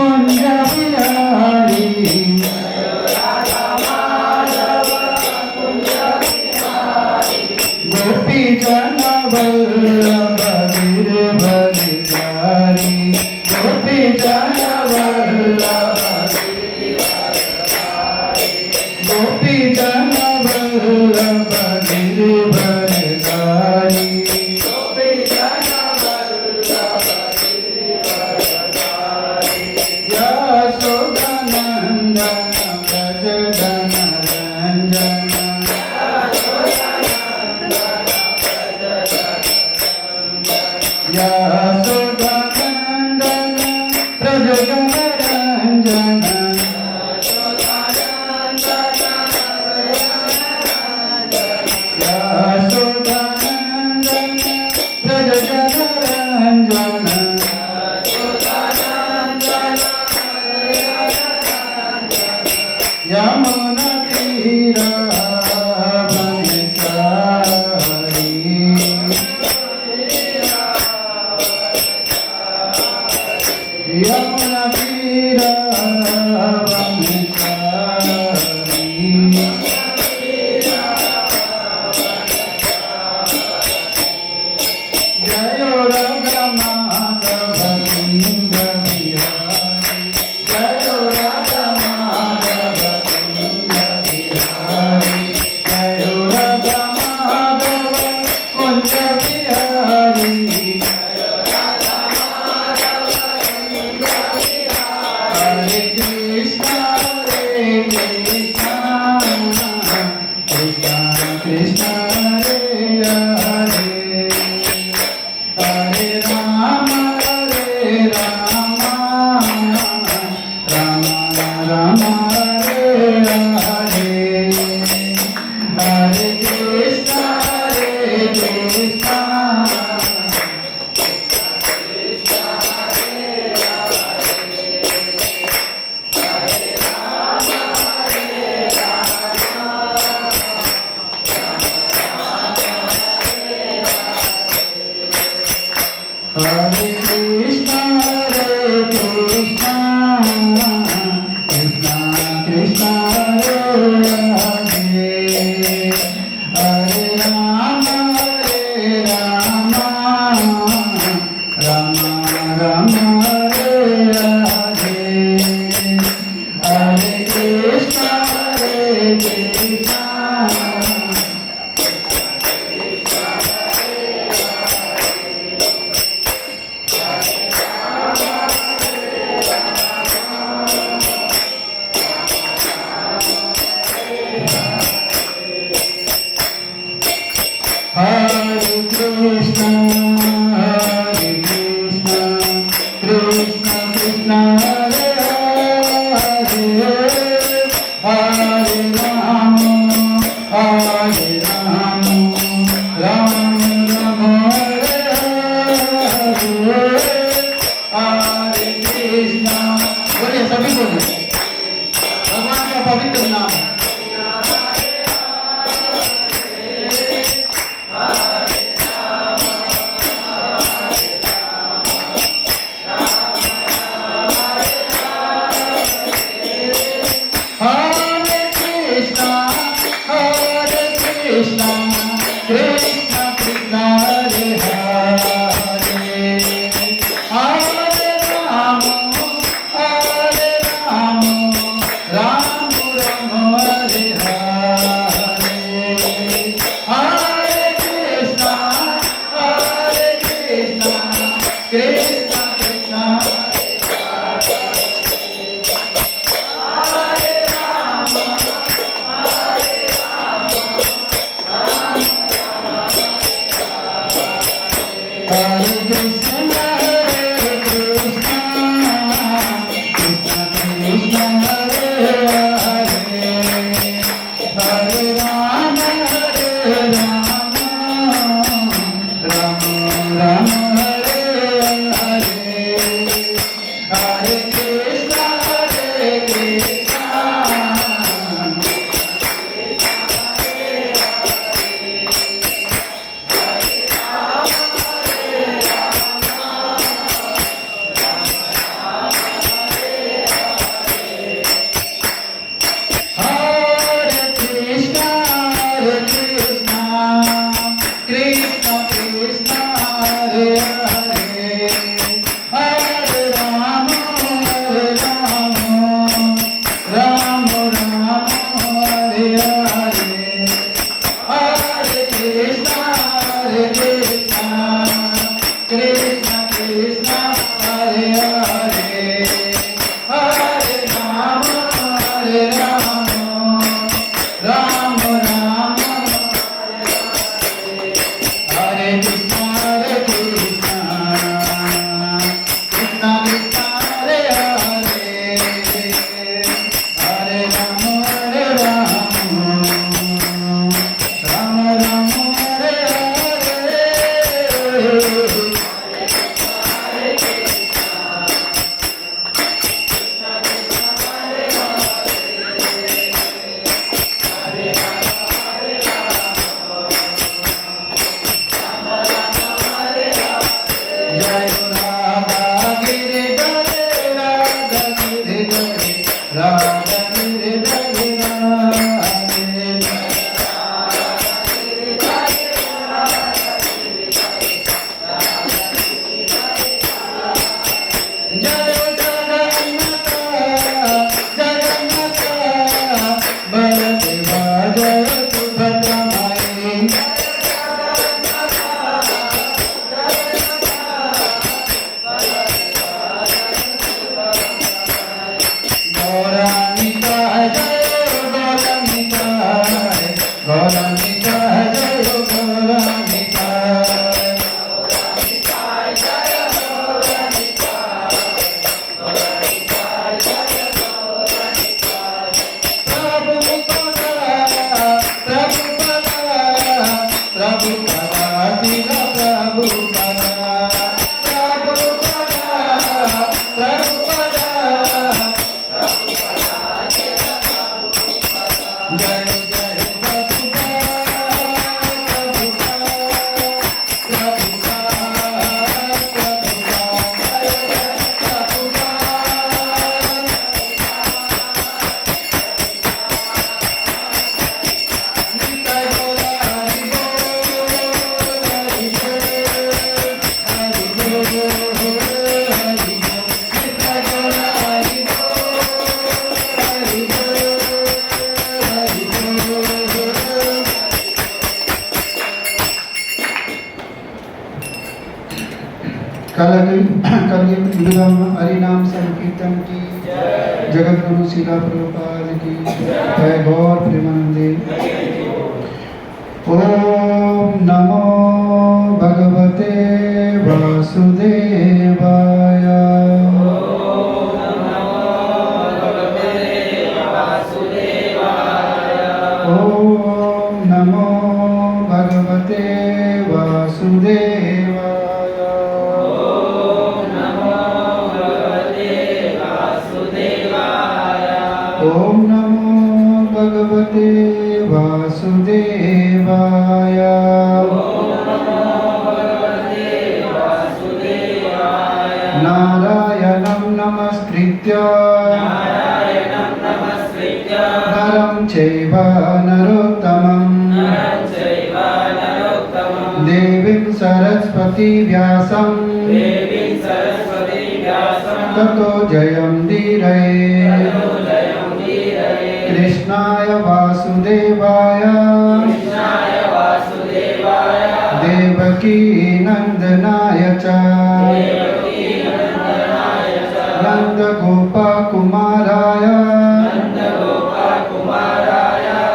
कुंज बिहारी गोपी जन वल्लभ गिरधरधारी गोपी जन वल्लभ गोपी जन वल्लभ गिरधरधारी यशोदानंदन व्रज धन रंजन यशोदानंदन व्रज धन रंजन यशोदानंदन व्रज धन रंजन यमुना तीरा बनचारी यमुना तीरा बनचारी जय राधा माधव कुंज बिहारी जय राधा माधव कुंज बिहारी जय राधा माधव कुंज बिहारी हरे Krishna Krishna Krishna Hare Hare Hare Ram Ram Ram Hare Hare Hare Krishna Hare Krishna, Krishna Krishna, Hare Hare, Hare Rama, Rama Rama, Hare Hare, Hare Krishna, Krishna. Hare Krishna, Krishna Krishna, Hare Hare, Hare Rama, Rama Rama, Hare Hare, Hare Krishna. बोलिए सभी बोलिए भगवान का पवित्र नाम है। Hare Krishna, Krishna Krishna, Hare Hare, Hare Rama, Rama Rama, Hare Hare, Hare Krishna, Krishna Krishna, Hare Krishna, Krishna Krishna, Hare Hare, Hare Rama, Rama Rama, Hare Hare, Hare Krishna, Krishna. जय जगन्नाथ जगन्नाथ बलदेवा जय सुभद्रा माई गौरानिका जय गौरानिका गौरानिका जय गौरानिका हरिनाम संकीर्तन की जगत गुरु शिला प्रभुपाद की जय गौर प्रेमानंदे। ओम नमो भगवते वासुदेवाय। ओम नमो भगवते वासुदेवाय। ओम नमो भगवते वासुदेवाय। नारायणं नमस्कृत्य नरं चैव नरोत्तमं देवीं सरस्वती व्यासं ततो जयमुदीरये। कृष्णाय वासुदेवाय देवकी नंदनाय च नंदगोपकुमाराय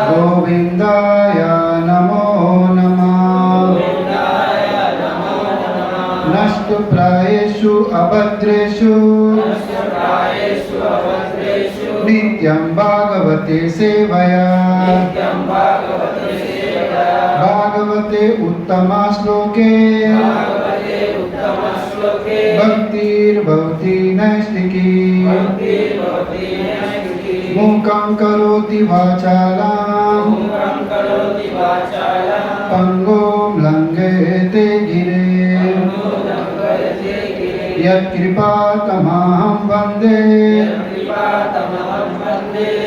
गोविन्दाय नमो नमः। नष्टु प्रायेषु अभद्रेषु नित्यं भागवते सेवया। भागवते उत्तमा श्लोके भक्तिर्भवति नैष्ठिकी। मूकं करोति वाचालं पंगुं लङ्घयते गिरिं। यत्कृपातमहं वन्दे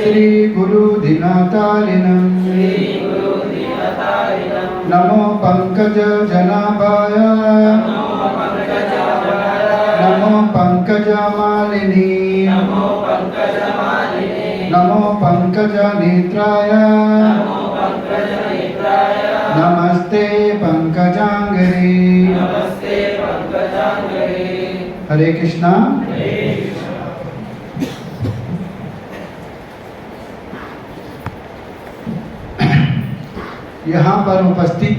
श्रीगुरुदीनतारिणं। नमो पंकजजनाभाय नमो पंकजमालिनी नमो पंकजनेत्राय नमस्ते पंकजांगरी। हरे कृष्णा। यहाँ पर उपस्थित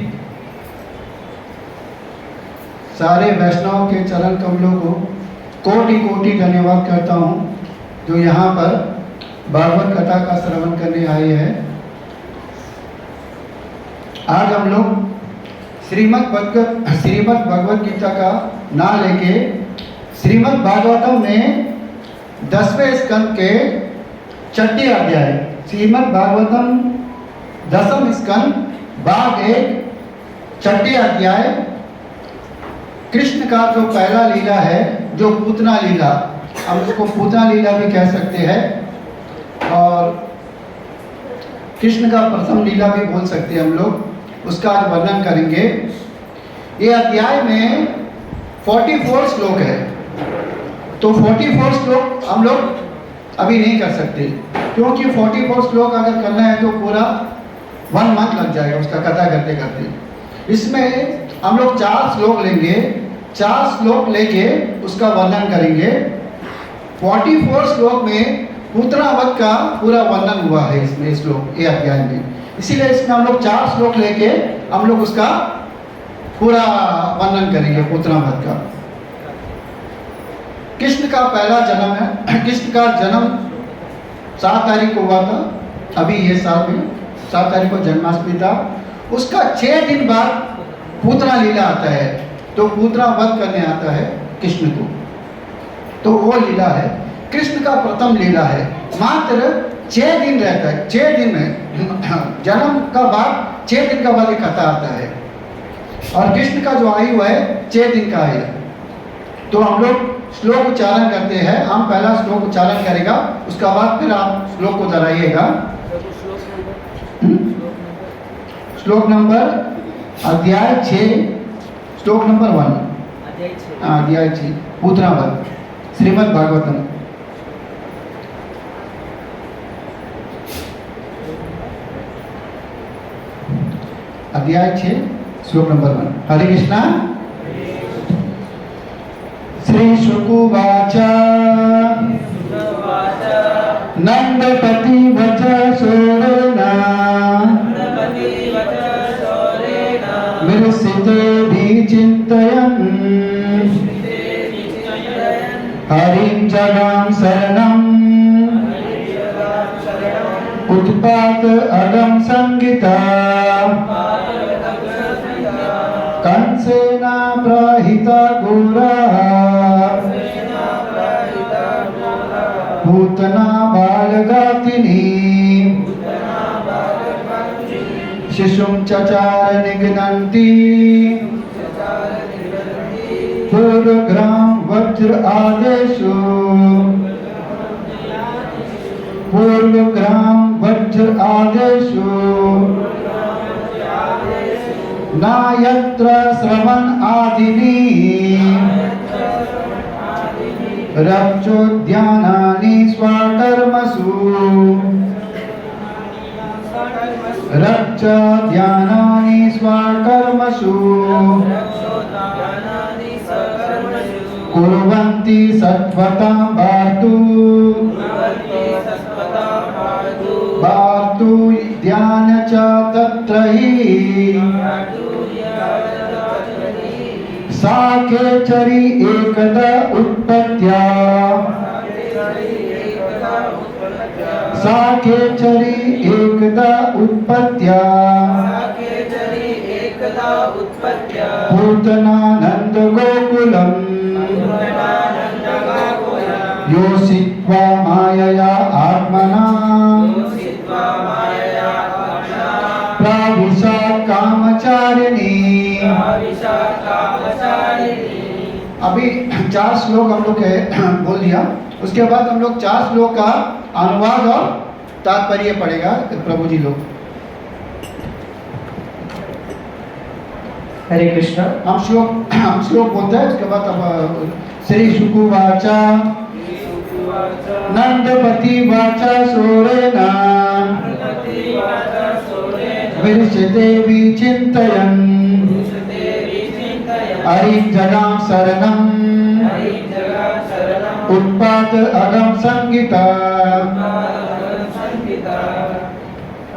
सारे वैष्णव के चरण कमलों को कोटि कोटि धन्यवाद करता हूँ जो यहाँ पर भागवत कथा का श्रवण करने आए हैं। आज हम लोग श्रीमद् भगवत गीता का नाम लेके श्रीमद् भागवतम में 10वें स्कंद के 6ठे अध्याय श्रीमद् भागवतम 10म स्कंद भाग 1 6ठे अध्याय कृष्ण का जो पहला लीला है जो पूतना लीला, हम उसको पूतना लीला भी कह सकते हैं और कृष्ण का प्रथम लीला भी बोल सकते हैं हम लोग, उसका आज वर्णन करेंगे। ये अध्याय में 44 श्लोक है तो 44 श्लोक हम लोग अभी नहीं कर सकते, क्योंकि 44 श्लोक अगर करना है तो पूरा 1 मंथ लग जाएगा उसका कथा करते करते। इसमें हम लोग 4 श्लोक लेंगे, 4 श्लोक लेके उसका वर्णन करेंगे। 44 श्लोक में पूतना वध का पूरा वर्णन हुआ है इसमें श्लोक, ये अध्याय में। इसीलिए इसमें हम लोग 4 श्लोक लेके हम लोग उसका पूरा वर्णन करेंगे पूतना वध का। कृष्ण का पहला जन्म है। कृष्ण का जन्म 7 तारीख को हुआ था, अभी ये साल में 7 तारीख को जन्माष्टमी था। उसका 6 दिन बाद पूतना लीला आता है, तो पूतना वध करने आता है कृष्ण को, तो वो लीला है कृष्ण का प्रथम लीला है। मात्र 6 दिन रहता है, 6 दिन में जन्म का बाद 6 दिन का बाद एक कथा आता है, और कृष्ण का जो आयु है 6 दिन का है। तो हम लोग श्लोक उच्चारण करते हैं, हम पहला श्लोक उच्चारण करेगा, उसका बाद फिर आप श्लोक को दोहराइएगा। श्लोक नंबर अध्याय 6 श्लोक नंबर 1 अध्याय 6 पूतना वध श्रीमद् भागवतम। अध्याय 6 श्लोक नंबर 1। हरे कृष्णा। श्री शुकुवाच नंदपति वच शोरेण विरसिते विचिन्तयन् हरिं जगाम शरणम् उत्पात अगम संगीता कंसेन प्रहिता घोरा पूतना बालगातिनी शिशुं चचार निघ्नन्ति पूर्वग्राम वज्र आदेशो पूर्वग्राम वज्र आदेशो न यत्र श्रवण आदिनी रक्षोद्यानानि स्वकर्मसु रक्षोद्यानानि स्वकर्मसु कुर्वन्ति सत्वतां वार्तु वार्तु ध्यान च तत्र हि साकेचरी एकदा उत्पत्त्या साकेचरी एकदा उत्पत्त्या पूतनानंद गोकुलम् योषित्वा मायया आत्मना प्राविशत् कामचारिणी। अभी 4 श्लोक हम लोग बोल दिया, उसके बाद हम लोग 4 श्लोक का अनुवाद और तात्पर्य पढ़ेगा प्रभु जी लोग। हरे कृष्णा। हम श्लोक बोलते हैं, उसके बाद अब श्री शुकुवाच नंदपति वाचा शोरेण विरचिते विचिन्तयन् हरिं जगाम शरणम् उत्पात अगम संगीता।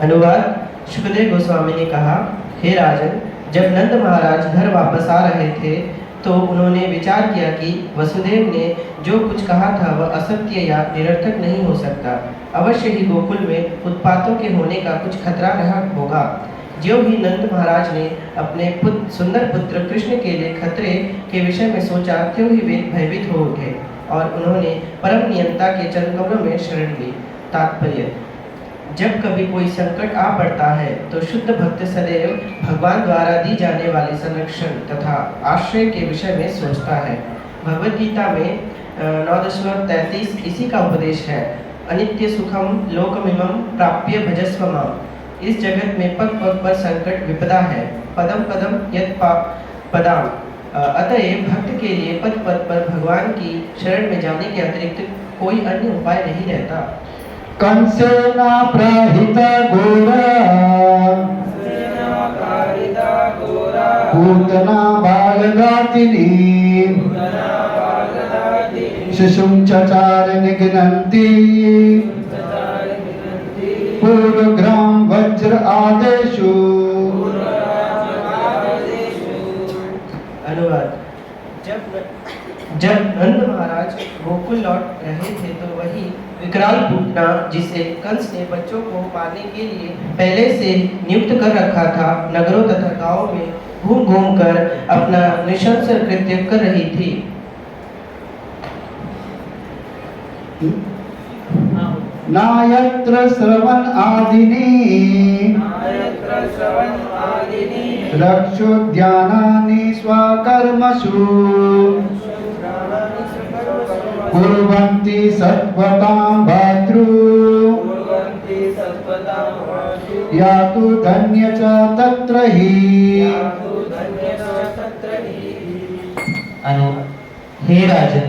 अनुवाद। शुकदेव गोस्वामी ने कहा, हे राजन, जब नंद महाराज घर वापस आ रहे थे तो उन्होंने विचार किया कि वसुदेव ने जो कुछ कहा था वह असत्य या निरर्थक नहीं हो सकता। अवश्य ही गोकुल में उत्पातों के होने का कुछ खतरा रहा होगा। ज्यों ही नंद महाराज ने अपने सुंदर पुत्र कृष्ण के लिए खतरे के विषय में सोचा, त्यों ही वे भयभीत हो उठे और उन्होंने परम नियंता के चरणकमलों में शरण ली। तात्पर्य। जब कभी कोई संकट आ पड़ता है तो शुद्ध भक्त सदैव भगवान द्वारा दी जाने वाले संरक्षण तथा आश्रय के विषय में सोचता है। भगवद गीता में 9.33 इसी का उपदेश है। अनित्य सुखम लोकमिमं प्राप्य भजस्व माम। इस जगत में पग पग पर संकट विपदा है। पदम पदम यत् पदाम अतएव भक्त के लिए पद पद पर भगवान की शरण में जाने के अतिरिक्त कोई अन्य उपाय नहीं रहता। कंसेन प्रहित घोरा पूतना बालघातिनी शिशुं चचार निघ्नन्ति पूर्वग्राम वज्र आदेशु। अनुवाद। जब नंद महाराज गोकुल लौट रहे थे तो वही विकराल पूतना जिसे कंस ने बच्चों को मारने के लिए पहले से नियुक्त कर रखा था, नगरों तथा गांवों में घूम घूम कर अपना नृशंस कृत्य कर रही थी। नायत्र श्रवण आदिनी रक्षोद्यानानि स्वकर्मसु कुर्वन्ति सत्वतां भातृ यातु धन्य च तत्र हि। हे राजन,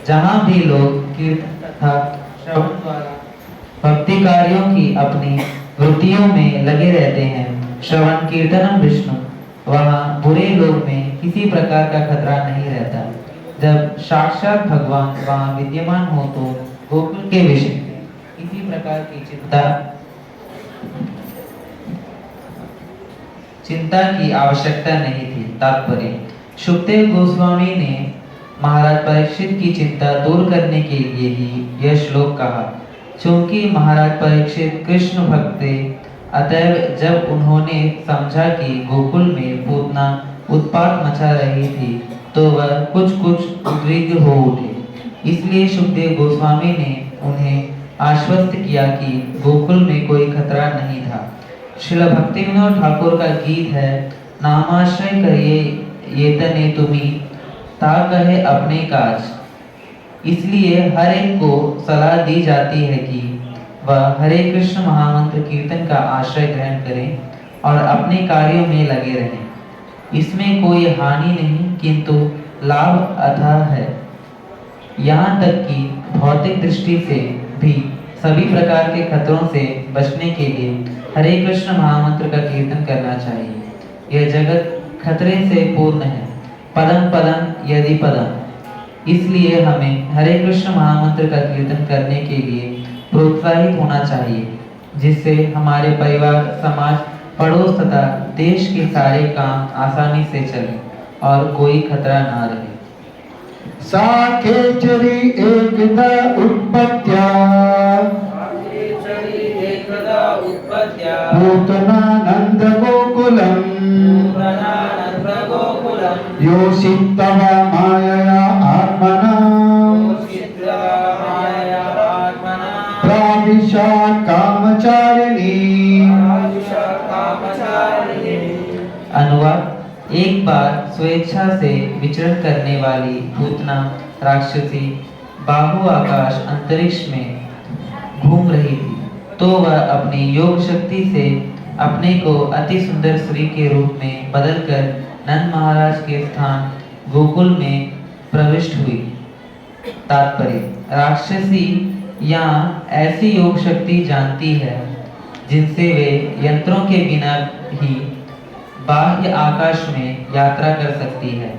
जहाँ भी लोग कीर्तन तथा श्रवण द्वारा भक्ति कार्यों की अपनी वृत्तियों में लगे रहते हैं, श्रवण कीर्तनम विष्णु, वहाँ बुरे लोग में किसी प्रकार का खतरा नहीं रहता। जब साक्षात भगवान वहाँ विद्यमान हो तो गोकुल के विषय में किसी प्रकार की चिंता की आवश्यकता नहीं थी। तात्पर्य। सुखदेव गोस्वामी ने महाराज परीक्षित की चिंता दूर करने के लिए ही यह श्लोक कहा। चूंकि महाराज परीक्षित कृष्ण भक्त थे, अतएव जब उन्होंने समझा कि गोकुल में पूतना उत्पात मचा रही थी तो वह कुछ उद्विग्न हो उठे। इसलिए सुखदेव गोस्वामी ने उन्हें आश्वस्त किया कि गोकुल में कोई खतरा नहीं था। श्रील भक्तिविनोद ठाकुर का गीत है, नामाश्रय करिए येतने तुम्ही ता कहे अपने काज। इसलिए हर एक को सलाह दी जाती है कि वह हरे कृष्ण महामंत्र कीर्तन का आश्रय ग्रहण करें और अपने कार्यों में लगे रहें। इसमें कोई हानि नहीं किंतु लाभ अथाह है। यहाँ तक कि भौतिक दृष्टि से भी सभी प्रकार के खतरों से बचने के लिए हरे कृष्ण महामंत्र का कीर्तन करना चाहिए। यह जगत खतरे से पूर्ण है, पदम पदम यदि पदम। इसलिए हमें हरे कृष्ण महामंत्र का कीर्तन करने के लिए प्रोत्साहित होना चाहिए, जिससे हमारे परिवार, समाज, पड़ोस तथा देश के सारे काम आसानी से चले और कोई खतरा ना रहे। साखेचरी एकदा उत्पत्त्या पूतनानंद गोकुलम योषितव मायया आत्मना प्राविशात् कामचारिणी। अनुवाद। एक बार स्वेच्छा से विचरण करने वाली पूतना राक्षसी बाहु आकाश अंतरिक्ष में घूम रही थी, तो वह अपनी योग शक्ति से अपने को अति सुंदर स्त्री के रूप में बदलकर नंद महाराज के स्थान गोकुल में प्रविष्ट हुई। तात्पर्य। राक्षसी यहाँ ऐसी योग शक्ति जानती है जिनसे वे यंत्रों के बिना ही बाह्य आकाश में यात्रा कर सकती है।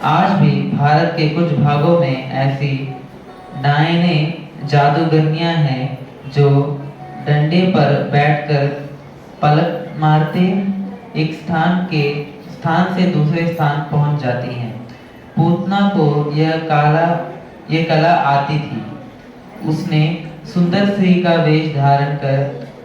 आज भी भारत के कुछ भागों में ऐसी डायने जादूगरनियां हैं जो डंडे पर बैठकर पलक मारते एक स्थान से दूसरे स्थान पहुंच जाती हैं। पूतना को यह कला आती थी। उसने सुंदर स्त्री का वेश धारण कर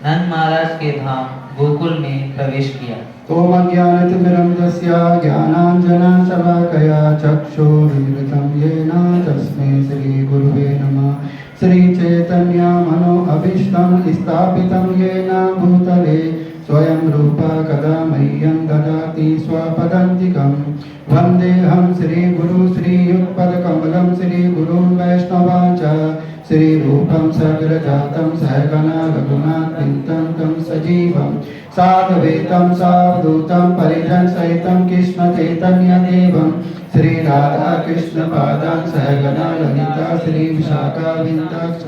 नंद महाराज के धाम गोकुल में प्रवेश किया। ओम अज्ञानतिमिरन्धस्य ज्ञानाञ्जनशलाकया चक्षुरुन्मिलितं येन तस्मै श्रीगुरुवे नमः। श्रीचैतन्यमनोभीष्टं स्थापितं येन भूतले स्वयं रूपा कदा मह्यं ददाति स्वपदान्तिकं। वन्देऽहं श्रीगुरु श्रीयुक्तपदकमलं श्रीगुरुन् वैष्णवांश्च श्रीरूपं सग्रजातं सहगणा रघुनाथं तं सजीवं साधुवेतं सावधूतं परिजन सहितं कृष्ण चैतन्य देवं श्री राधा कृष्ण पादान सहगना ललिता श्री विशाखा विंदाक्ष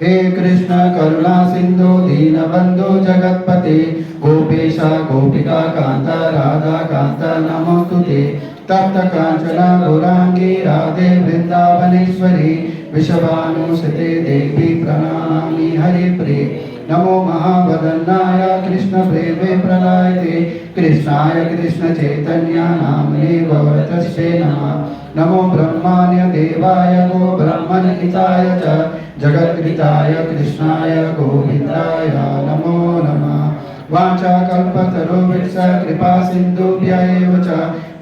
हे कृष्ण करुणा सिंधु दीनबंधु जगतपते गोपेशा गोपिका कांता राधा कांता नमोस्तुते तप्त कांचना गौरांगी राधे वृंदावनेश्वरी विश्वभानुसुते देवी प्रणमामि हरिप्रिये नमो महावदन्नाय कृष्ण प्रेमे प्रदायते कृष्णाय कृष्ण चैतन्य नामने गौरतस्ते नमः नमो ब्रह्माण्य देवाय गो ब्रह्मण हिताय च जगद्गीताय कृष्णाय गोविंदाय नमो नमः वाञ्छाकल्पतरुभ्यश्च कृपा सिन्धुभ्य एव च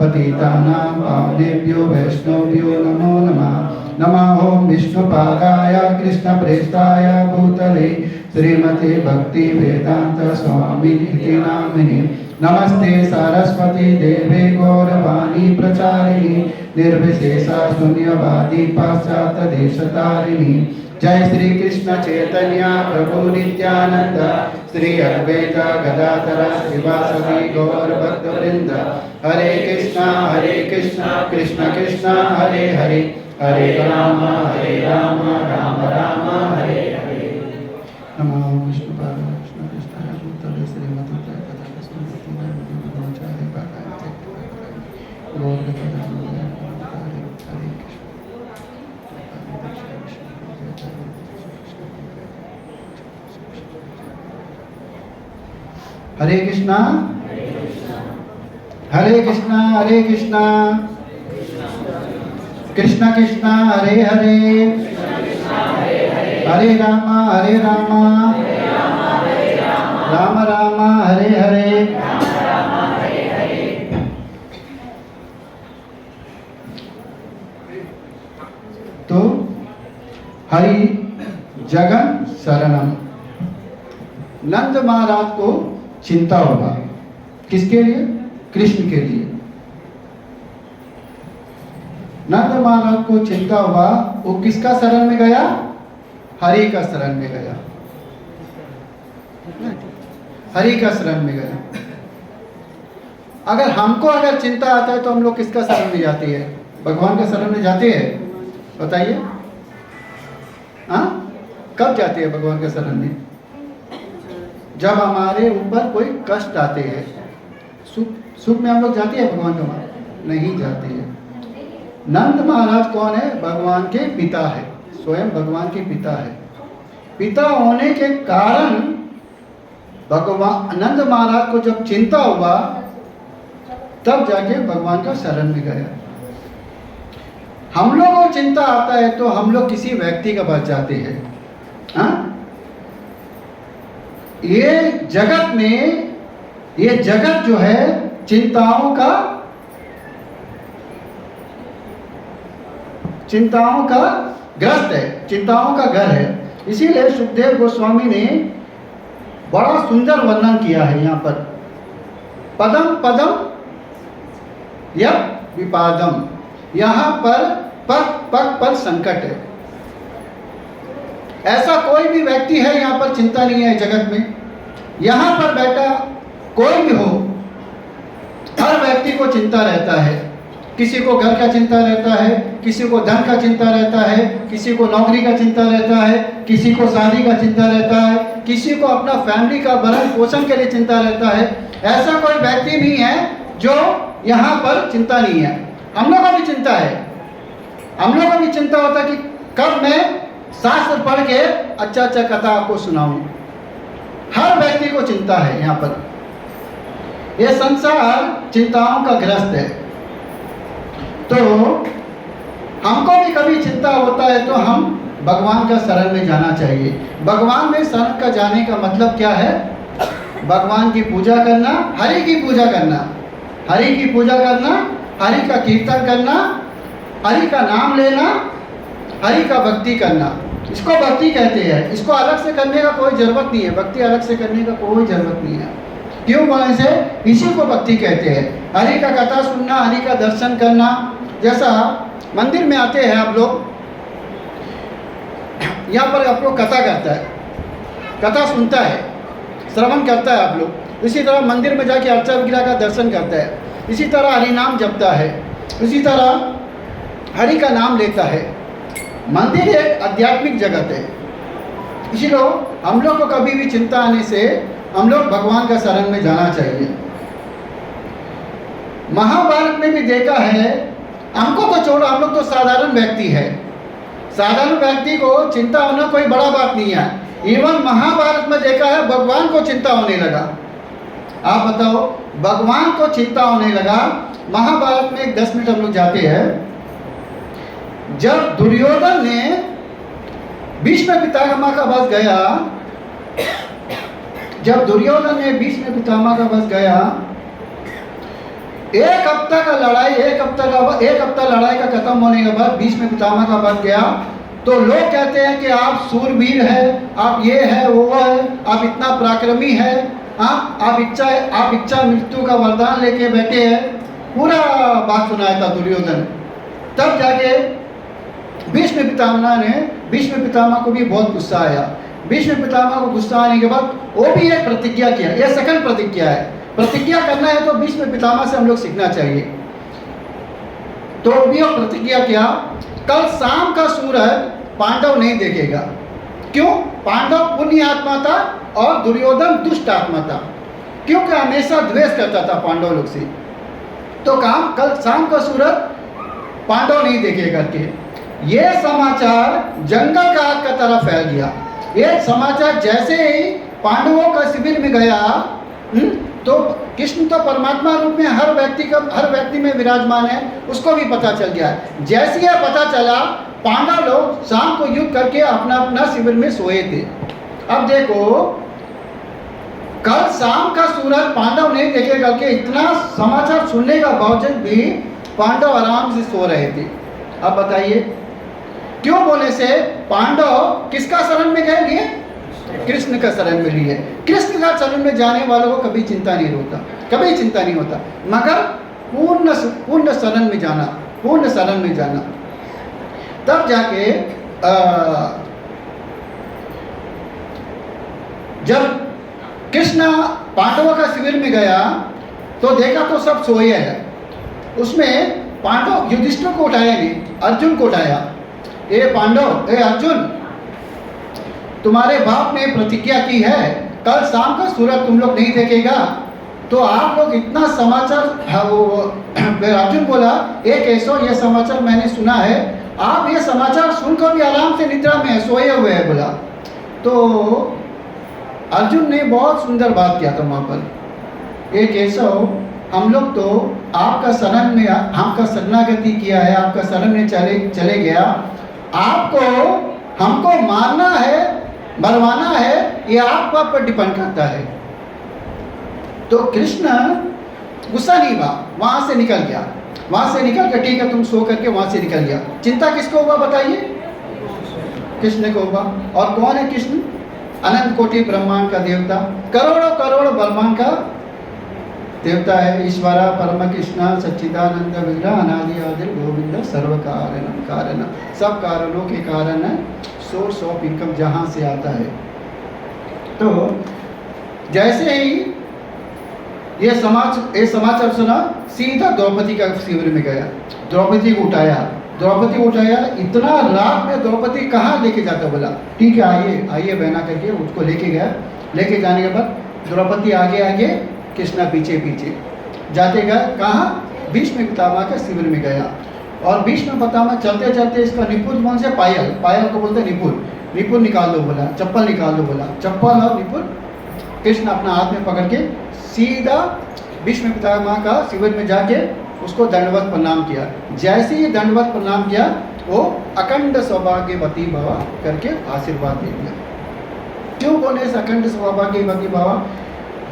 पतितानां पावनेभ्यो वैष्णवेभ्यो नमो नमः नमः ओं विष्णुपादाय कृष्णप्रेष्ठाय भूतले श्रीमते भक्ति वेदांत स्वामी इति नामिने नमस्ते सरस्वती देवे गौरवाणी प्रचारिणी निर्विशेषा शून्यवादी पाश्चात्य देशतारिणी जय श्री कृष्ण चैतन्य प्रभु नित्यानंद श्री अद्वैत गदाधर शिवासदि गौर भक्त वृंद हरे कृष्णा कृष्ण कृष्ण हरे हरे हरे राम राम राम हरे हरे नमो विष्णुपाद कृष्ण कृष्णाय भूतले श्रीमती हरे कृष्णा हरे कृष्णा कृष्ण कृष्ण हरे हरे हरे राम राम राम हरे हरे तो हरि जगन शरणम। नंद महाराज को चिंता होगा, किसके लिए? कृष्ण के लिए। नंद महाराज को चिंता हुआ, वो किसका शरण में गया? हरि का शरण में गया, हरि का शरण में गया। अगर हमको अगर चिंता आता है तो हम लोग किसका शरण में जाते हैं? भगवान का शरण में जाते हैं? बताइए, हाँ? कब जाते हैं भगवान के शरण में? जब हमारे ऊपर कोई कष्ट आते हैं। सुख में हम लोग जाते हैं भगवान के वहाँ? नहीं जाते हैं। नंद महाराज कौन है? भगवान के पिता है, स्वयं भगवान के पिता है। पिता होने के कारण भगवान नंद महाराज को जब चिंता हुआ तब जाके भगवान का शरण में गया। हम लोग को चिंता आता है तो हम लोग किसी व्यक्ति के पास जाते हैं, हाँ? ये जगत में, ये जगत जो है चिंताओं का ग्रस्त है, चिंताओं का घर है। इसीलिए सुखदेव गोस्वामी ने बड़ा सुंदर वर्णन किया है यहाँ पर। पदम पदम यत् विपादम, यहाँ पर पग पग पर संकट है। ऐसा कोई भी व्यक्ति है यहाँ पर चिंता नहीं है जगत में। यहाँ पर बैठा कोई भी हो, हर व्यक्ति को चिंता रहता है। किसी को घर का चिंता रहता है, किसी को धन का चिंता रहता है, किसी को नौकरी का चिंता रहता है, किसी को शादी का चिंता रहता है, किसी को अपना फैमिली का भरण पोषण के लिए चिंता रहता है। ऐसा कोई व्यक्ति नहीं है जो यहाँ पर चिंता नहीं है। हम लोग को भी चिंता है, हम लोग को भी चिंता होता है कि कब मैं शास्त्र पढ़ के अच्छा अच्छा कथा आपको सुनाऊं। हर व्यक्ति को चिंता है यहाँ पर। यह संसार चिंताओं का ग्रस्त है। तो हमको भी कभी चिंता होता है तो हम भगवान का शरण में जाना चाहिए। भगवान में शरण का जाने का मतलब क्या है? भगवान की पूजा करना, हरि की पूजा करना, हरि की पूजा करना, हरि का कीर्तन करना, हरि का नाम लेना, हरि का भक्ति करना। इसको भक्ति कहते हैं। इसको अलग से करने का कोई ज़रूरत नहीं है। भक्ति अलग से करने का कोई ज़रूरत नहीं है। क्यों बोलने से? इसी को भक्ति कहते हैं। हरि का कथा सुनना, हरि का दर्शन करना। जैसा मंदिर में आते हैं आप लोग, यहाँ पर आप लोग कथा करता है, कथा सुनता है, श्रवण करता है आप लोग, इसी तरह मंदिर में जाके अर्चा विग्रह का दर्शन करता है, इसी तरह हरि नाम जपता है, इसी तरह हरि का नाम लेता है। मंदिर एक आध्यात्मिक जगत है, इसीलिए हम लोग को कभी भी चिंता आने से हम लोग भगवान का शरण में जाना चाहिए। महाभारत में भी देखा है, हमको तो छोड़ो, हम लोग तो साधारण व्यक्ति है, साधारण व्यक्ति को चिंता होना कोई बड़ा बात नहीं है। इवन महाभारत में देखा है भगवान को चिंता होने लगा। आप बताओ, भगवान को चिंता होने लगा। महाभारत में एक 10 मिनट हम लोग जाते हैं। जब दुर्योधन ने भीष्म पितामह का वध गया, जब दुर्योधन ने भीष्म पितामह का वध गया, एक हफ्ता का लड़ाई, एक हफ्ता लड़ाई का खत्म होने के बाद भीष्म पितामह का वध गया, तो लोग कहते हैं कि आप सूरवीर है, आप ये है वो है, आप इतना पराक्रमी है, आप इच्छा मृत्यु का वरदान लेके बैठे हैं। पूरा बात सुनाया था दुर्योधन। तब जाके भीष्म पितामह को भी बहुत गुस्सा आया। भीष्म पितामह को गुस्सा आने के बाद वो भी एक प्रतिज्ञा किया, यह सेकंड प्रतिज्ञा है। प्रतिज्ञा करना है तो भीष्म पितामह से हम लोग सीखना चाहिए। तो भी वो प्रतिज्ञा किया, कल शाम का सूरज पांडव नहीं देखेगा। क्यों? पांडव पुण्य आत्मा था और दुर्योधन दुष्ट आत्मा था, क्योंकि हमेशा द्वेष करता था पांडव लोग से। तो काम कल शाम का सूरज पांडव नहीं देखेगा के ये समाचार जंगल का आग का तरह फैल गया। ये समाचार जैसे ही पांडवों का शिविर में गया, तो कृष्ण तो परमात्मा रूप में हर व्यक्ति में विराजमान है, उसको भी पता चल गया। जैसे ही पता चला, पांडव लोग शाम को युद्ध करके अपना अपना शिविर में सोए थे। अब देखो, कल शाम का सूरज पांडव नहीं देखेगा के इतना समाचार सुनने का बावजूद भी पांडव आराम से सो रहे थे। अब बताइए क्यों? बोले से पांडव किसका शरण में गए लिए? कृष्ण का शरण में लिए। कृष्ण का शरण में जाने वालों को कभी चिंता नहीं होता, कभी चिंता नहीं होता, मगर पूर्ण शरण में जाना, पूर्ण शरण में जाना। तब जाके जब कृष्ण पांडवों का शिविर में गया तो देखा तो सब सोए हैं। उसमें पांडव युधिष्ठिर को उठाया नहीं, अर्जुन को उठाया। ए पांडव, ए अर्जुन, तुम्हारे बाप ने प्रतिज्ञा की है कल शाम का सूरज तुम लोग नहीं देखेगा, तो आप लोग इतना समाचार, अर्जुन बोला एक ऐसा ये समाचार मैंने सुना है, आप ये समाचार सुनकर भी आराम से निद्रा में सोए हुए हैं बोला। तो अर्जुन ने बहुत सुंदर बात किया था वहाँ पर। एक ऐसा हो, हम लोग तो आपका शरण में, आपका शरणागति किया है, आपका शरण में चले गया, आपको हमको मारना है, मरवाना है, ये आप पर डिपेंड करता है। तो कृष्ण गुस्सा नहीं हुआ, वहाँ से निकल गया। वहाँ से निकल कर ठीक है तुम सो करके वहाँ से निकल गया। चिंता किसको हुआ बताइए? कृष्ण को हुआ। और कौन है कृष्ण? अनंत कोटि ब्रह्मांड का देवता, करोड़ों करोड़ ब्रह्मांड का देवता है। ईश्वरा परम कृष्ण सच्चिदानंद विग्रह अनादि आदि गोविंद सर्व कारण, सब कारणों के कारण है, सोर्स ऑफ इनकम जहाँ से आता है। तो जैसे ही ये समाचार सुना, सीधा द्रौपदी का शिविर में गया, द्रौपदी को उठाया। इतना रात में द्रौपदी कहाँ लेके जाता? बोला ठीक है आइए बहना करके उसको लेके गया। लेके जाने के बाद द्रौपदी आगे, कृष्णा पीछे जाते गए। कहाँ? भीष्म पितामह के शिविर में गया। और भीष्म पितामह चलते चलते इसका निपुर मन से पायल को बोलते निपुर निकाल दो बोला, चप्पल निकाल दो बोला। चप्पल और निपुर कृष्ण अपना हाथ में पकड़ के सीधा भीष्म पितामह का शिविर में जाके उसको दंडवत प्रणाम किया। जैसे ही दंडवत प्रणाम किया, वो अखंड सौभाग्यवती भवा करके आशीर्वाद दे दिया। क्यों बोले अखंड सौभाग्यवती भवा?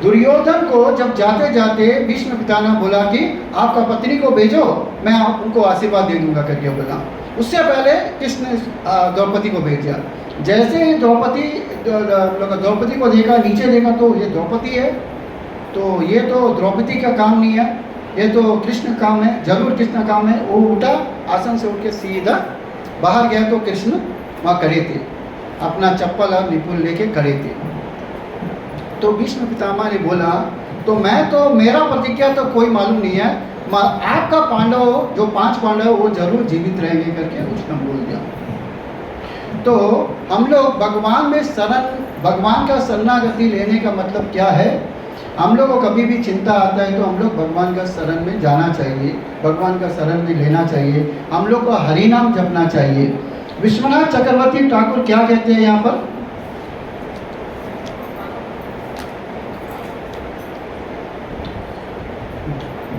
दुर्योधन को जब जाते जाते भीष्म पितामह बोला कि आपका पत्नी को भेजो, मैं उनको आशीर्वाद दे दूंगा करके बोला। उससे पहले कृष्ण द्रौपदी को भेज दिया। जैसे ही द्रौपदी को देखा, नीचे देखा तो ये द्रौपदी है। तो ये तो द्रौपदी का काम नहीं है, ये तो कृष्ण काम है, जरूर कृष्ण काम है। वो उठा, आसन से उठ के सीधा बाहर गया तो कृष्ण वहाँ खड़े थे, अपना चप्पल और निपुण लेके खड़े थे। तो भीष्म पितामह ने बोला, तो मैं तो, मेरा प्रतिज्ञा तो कोई मालूम नहीं है, आपका पांडव जो 5 पांडव वो जरूर जीवित रहेंगे करके उसने बोल दिया। तो हम लोग भगवान में शरण, भगवान का शरणागति लेने का मतलब क्या है? हम लोग को कभी भी चिंता आता है तो हम लोग भगवान का शरण में जाना चाहिए, भगवान का शरण में लेना चाहिए, हम लोग को हरि नाम जपना चाहिए। विश्वनाथ चक्रवर्ती ठाकुर क्या कहते हैं यहाँ पर?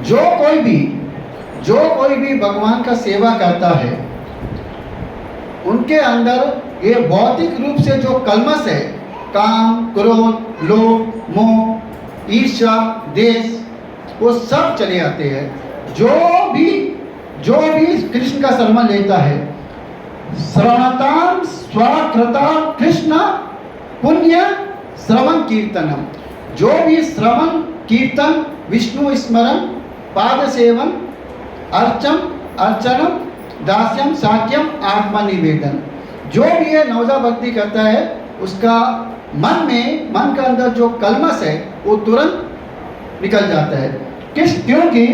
जो कोई भी भगवान का सेवा करता है, उनके अंदर ये भौतिक रूप से जो कलमश है, काम, क्रोध, लोभ, मोह, ईर्ष्या, देश, वो सब चले आते हैं। जो भी कृष्ण का शरण लेता है, श्रवणताम स्वाकृता कृष्ण पुण्य श्रवण कीर्तनम, जो भी श्रवण कीर्तन, विष्णु स्मरण, पाद सेवन, अर्चनम, दास्यम, साक्यम, आत्मा निवेदन, जो भी ये नवदा भक्ति करता है, उसका मन का अंदर जो कलमश है वो तुरंत निकल जाता है। क्योंकि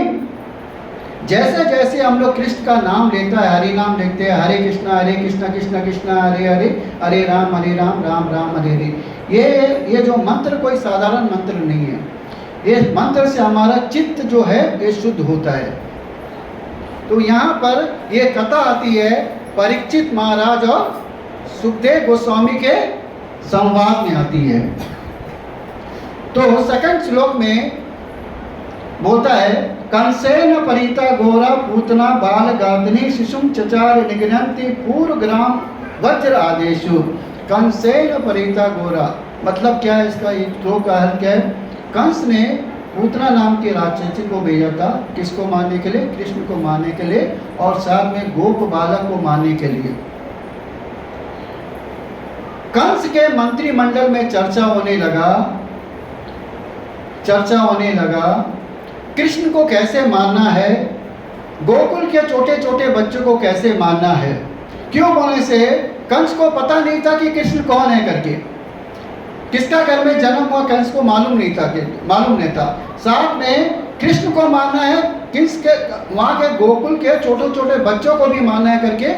जैसे जैसे हम लोग कृष्ण का नाम लेता है, हरि नाम लेते हैं, हरे कृष्णा कृष्ण कृष्ण हरे हरे, हरे राम राम राम हरे हरे, ये जो मंत्र कोई साधारण मंत्र नहीं है। ये मंत्र से हमारा चित्त जो है ये शुद्ध होता है। तो यहाँ पर ये कथा आती है परीक्षित महाराज और सुखदेव गोस्वामी के संवाद में आती है। तो सेकंड श्लोक में बोलता है, कंसेन परिता घोरा पूतना बाल गातनी शिशुम चचार निगनंती पूर्व ग्राम वज्र आदेशु। कंसेन परिता घोरा मतलब क्या है? इसका श्लोक का अर्थ क्या है? कंस ने पूतना नाम के राक्षसी को भेजा था, किसको मारने के लिए? कृष्ण को मारने के लिए, और साथ में गोप बालक को मारने के लिए। कंस के मंत्रिमंडल में चर्चा होने लगा कृष्ण को कैसे मारना है, गोकुल के छोटे छोटे बच्चों को कैसे मारना है। क्यों बोलने से कंस को पता नहीं था कि कृष्ण कौन है करके, किसका घर में जन्म हुआ कंस को मालूम नहीं था। साथ में कृष्ण को मारना है, वहाँ के गोकुल के छोटे छोटे बच्चों को भी मारना है करके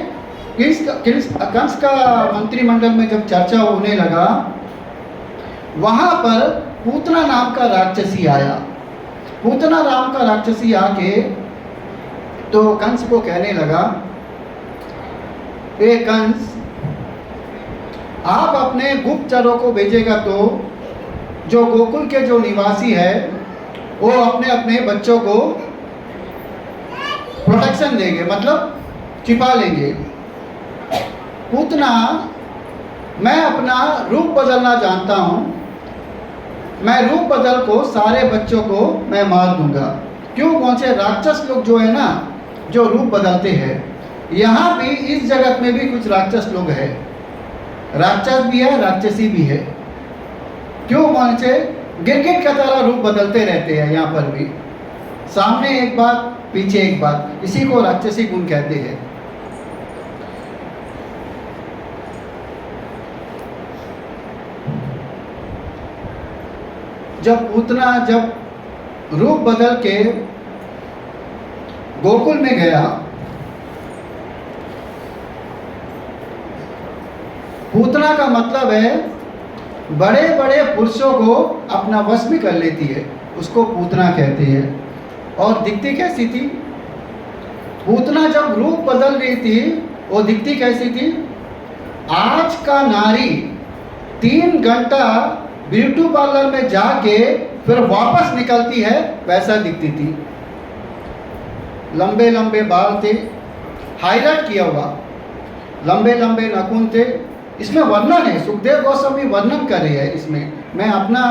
कंस का मंत्रिमंडल में जब चर्चा होने लगा, वहाँ पर पूतना नाम का राक्षसी आया। पूतना नाम का राक्षसी आके तो कंस को कहने लगा, ए कंस, आप अपने गुप्तचरों को भेजेगा तो जो गोकुल के जो निवासी है वो अपने अपने बच्चों को प्रोटेक्शन देंगे, मतलब छिपा लेंगे। पूतना, मैं अपना रूप बदलना जानता हूँ, मैं रूप बदल को सारे बच्चों को मैं मार दूंगा। क्यों? पहुँचे राक्षस लोग जो है ना, जो रूप बदलते हैं, यहाँ भी इस जगत में भी कुछ राक्षस लोग हैं, राक्षस भी है, राक्षसी भी है। क्यों? पहुँचे गिरगिट का तरह रूप बदलते रहते हैं यहाँ पर भी, सामने एक बात पीछे एक बात, इसी को राक्षसी गुण कहते हैं। जब पूतना रूप बदल के गोकुल में गया, पूतना का मतलब है बड़े बड़े पुरुषों को अपना वश में कर लेती है, उसको पूतना कहते हैं। और दिखती कैसी थी पूतना? जब रूप बदल रही थी वो दिखती कैसी थी? आज का नारी 3 घंटा ब्यूटी पार्लर में जाके फिर वापस निकलती है, वैसा दिखती थी। लंबे लंबे बाल थे, हाईलाइट किया हुआ, लंबे लंबे नाखून थे। इसमें वर्णन है, सुखदेव गोस्वामी वर्णन कर रहे हैं। इसमें मैं अपना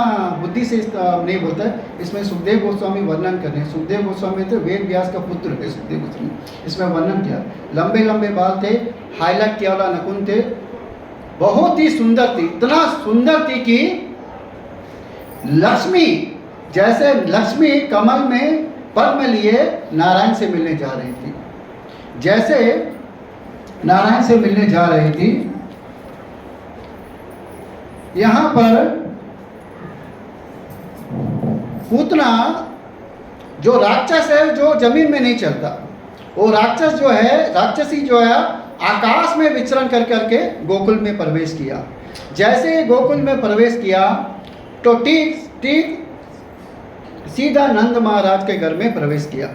बुद्धि से नहीं बोलता है, इसमें सुखदेव गोस्वामी वर्णन कर रहे हैं। सुखदेव गोस्वामी थे वेद व्यास का पुत्र है सुखदेव गोस्वामी, इसमें वर्णन किया। लंबे लंबे बाल थे, हाईलाइट किया वाला नाखून थे, बहुत ही सुंदर थी। इतना सुंदर थी कि लक्ष्मी, जैसे लक्ष्मी कमल में पद्म लिए नारायण से मिलने जा रही थी, जैसे नारायण से मिलने जा रही थी। यहाँ पर पूतना जो राक्षस है जो जमीन में नहीं चलता, वो राक्षस जो है, राक्षसी जो है आकाश में विचरण कर करके गोकुल में प्रवेश किया। जैसे ही गोकुल में प्रवेश किया तो ठीक सीधा नंद महाराज के घर में प्रवेश किया।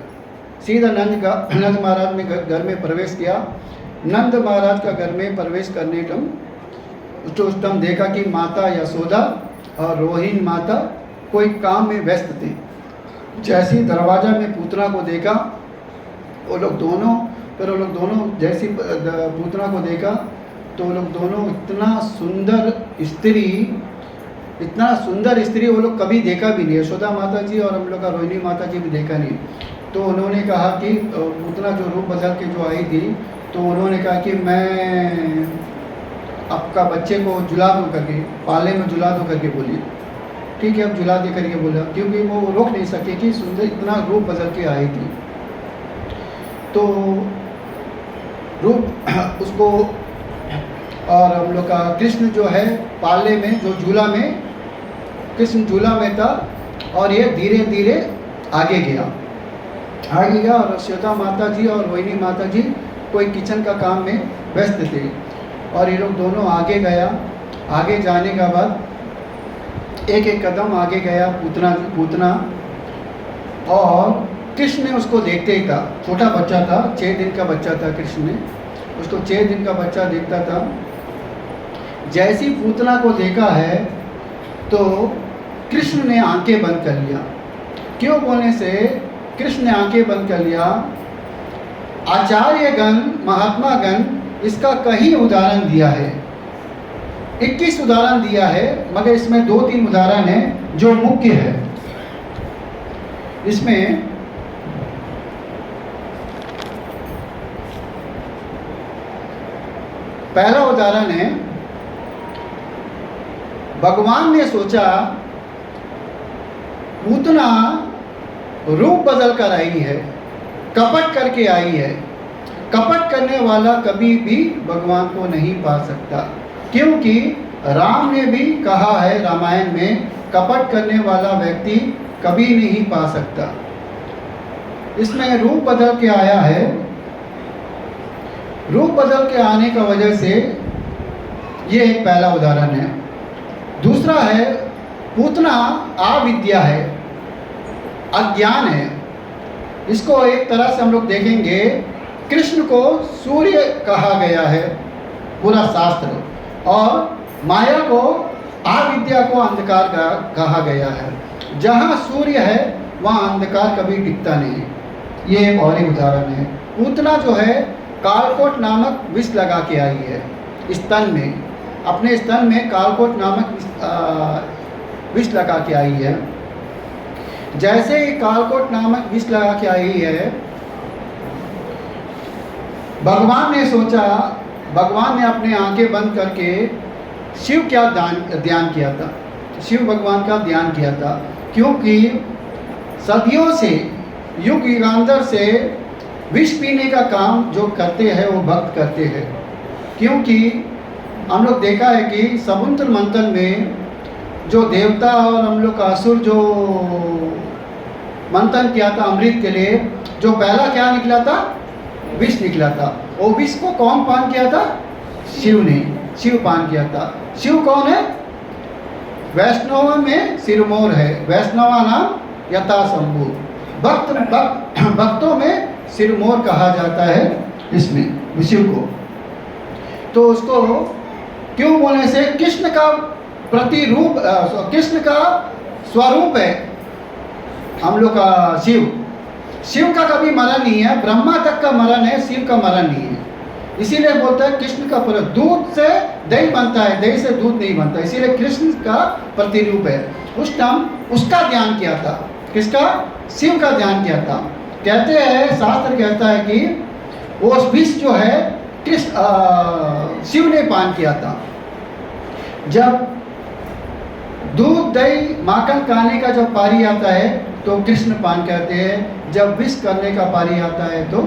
सीधा नंद महाराज में घर में प्रवेश किया। नंद महाराज का घर में प्रवेश करने तो उस टाइम देखा कि माता यशोदा और रोहिणी माता कोई काम में व्यस्त थी। जैसे ही दरवाजा में पूतना को देखा, वो लोग दोनों जैसी पूतना को देखा तो वो लोग दोनों इतना सुंदर स्त्री वो लोग कभी देखा भी नहीं। यशोदा माता जी और हम लोग का रोहिणी माता जी भी देखा नहीं। तो उन्होंने कहा कि पूतना जो रूप बदल के जो आई थी, तो उन्होंने कहा कि मैं आपका बच्चे को जुला दूँ करके, पाले में जुला दूँ करके बोली। ठीक है, अब जुला दे करके बोला, क्योंकि वो रोक नहीं सके कि सुंदर इतना रूप बदल के आई थी। तो रूप उसको, और हम लोग का कृष्ण जो है पाले में जो झूला में, कृष्ण झूला में था और ये धीरे धीरे आगे गया। और श्वेता माता जी और रोहिणी माता जी कोई किचन का काम में व्यस्त थे और ये लोग दोनों आगे गया। आगे जाने के बाद एक कदम आगे गया पूतना, और कृष्ण ने उसको देखते ही था। छोटा बच्चा था, 6 दिन का बच्चा था। कृष्ण ने उसको 6 दिन का बच्चा देखता था। जैसी पूतना को देखा है तो कृष्ण ने आंखें बंद कर लिया। क्यों बोलने से कृष्ण ने आंखें बंद कर लिया, आचार्यगण महात्मा गण इसका कहीं उदाहरण दिया है, 21 उदाहरण दिया है, मगर इसमें 2-3 उदाहरण है जो मुख्य है। इसमें पहला उदाहरण है, भगवान ने सोचा पूतना रूप बदल कर आई है, कपट करके आई है। कपट करने वाला कभी भी भगवान को नहीं पा सकता, क्योंकि राम ने भी कहा है रामायण में, कपट करने वाला व्यक्ति कभी नहीं पा सकता। इसमें रूप बदल के आया है। रूप बदल के आने का वजह से ये एक पहला उदाहरण है। दूसरा है, पूतना अविद्या है, अज्ञान है। इसको एक तरह से हम लोग देखेंगे, कृष्ण को सूर्य कहा गया है पूरा शास्त्र, और माया को अविद्या को अंधकार कहा गया है। जहाँ सूर्य है वहाँ अंधकार कभी दिखता नहीं। ये एक और एक उदाहरण है। पूतना जो है कालकोट नामक विष लगा के आई है स्तन में, अपने स्तन में कालकोट नामक विष लगा के आई है। जैसे ही कालकोट नामक विष लगा के आई है, भगवान ने सोचा, भगवान ने अपने आंखें बंद करके शिव क्या ध्यान किया था, शिव भगवान का ध्यान किया था। क्योंकि सदियों से, युग युगांतर से विष पीने का काम जो करते हैं वो भक्त करते हैं। क्योंकि हम लोग देखा है कि समुद्र मंथन में जो देवता और हम लोग का असुर जो मंथन किया था अमृत के लिए, जो पहला क्या निकला था, विष निकला था। वो विष को कौन पान किया था? शिव ने, शिव पान किया था। शिव कौन है? वैष्णव में सिरमौर है, वैष्णवा नाम यथा शंभु। भक्तों में सिरमौर कहा जाता है इसमें शिव को। तो उसको क्यों बोलने से, कृष्ण का प्रतिरूप, कृष्ण का स्वरूप है हम लोग का शिव। शिव का कभी मरण नहीं है, ब्रह्मा तक का मरण है, शिव का मरण नहीं है। इसीलिए बोलता है कृष्ण का दूध से दही बनता है, दही से दूध नहीं बनता, इसीलिए कृष्ण का प्रतिरूप है। उस टाइम उसका ध्यान किया था। किसका? शिव का ध्यान किया था। कहते हैं, शास्त्र कहता है कि वो विष जो है शिव ने पान किया था। जब दूध दही माखन खाने का जब पारी आता है तो कृष्ण पान करते हैं, जब विष करने का पारी आता है तो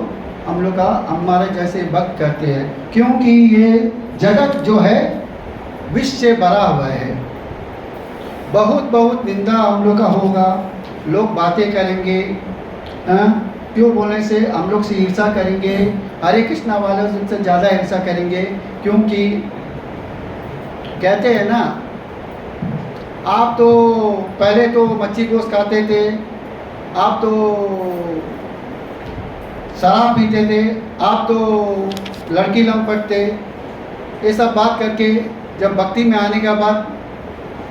हम लोग का हमारे जैसे भक्त करते हैं। क्योंकि ये जगत जो है विष से भरा हुआ है। बहुत बहुत निंदा हम लोग का होगा, लोग बातें करेंगे, क्यों बोलने से हम लोग से ईर्षा करेंगे, हरे कृष्णा वालों से ज़्यादा ईर्षा करेंगे। क्योंकि कहते हैं ना, आप तो पहले तो मच्छी गोश्त खाते थे, आप तो शराब पीते थे, आप तो लड़की लंपट थे, ये सब बात करके जब भक्ति में आने के बाद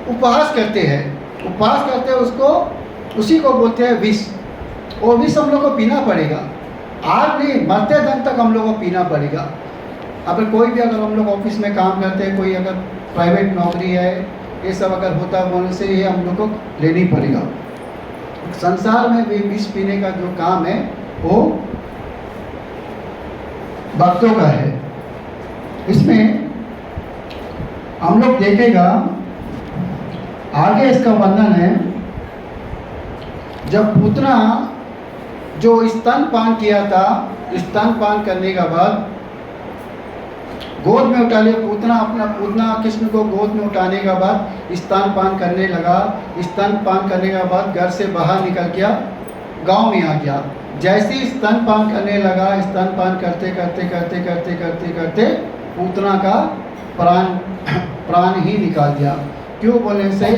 उपहास करते हैं, उपहास करते हैं उसको, उसी को बोलते हैं विष। वो विष हम लोग को पीना पड़ेगा, आज नहीं मरते दम तक हम लोग को पीना पड़ेगा। अगर कोई भी, अगर हम लोग ऑफिस में काम करते हैं, कोई अगर प्राइवेट नौकरी है, ये सब अगर होता है बोलने से ये हम लोग को लेनी पड़ेगा। संसार में भी विष पीने का जो काम है वो भक्तों का है। इसमें हम लोग देखेगा आगे इसका वर्णन है, जब पूतना जो स्तनपान किया था, स्तनपान करने के बाद गोद में उठा लिया, पूतना कृष्ण को गोद में उठाने के बाद स्तनपान करने लगा। स्तनपान करने के बाद घर से बाहर निकल गया, गांव में आ गया। जैसे ही स्तनपान करने लगा, स्तनपान करते करते करते करते करते करते पूतना का प्राण ही निकाल दिया। क्यों बोलने से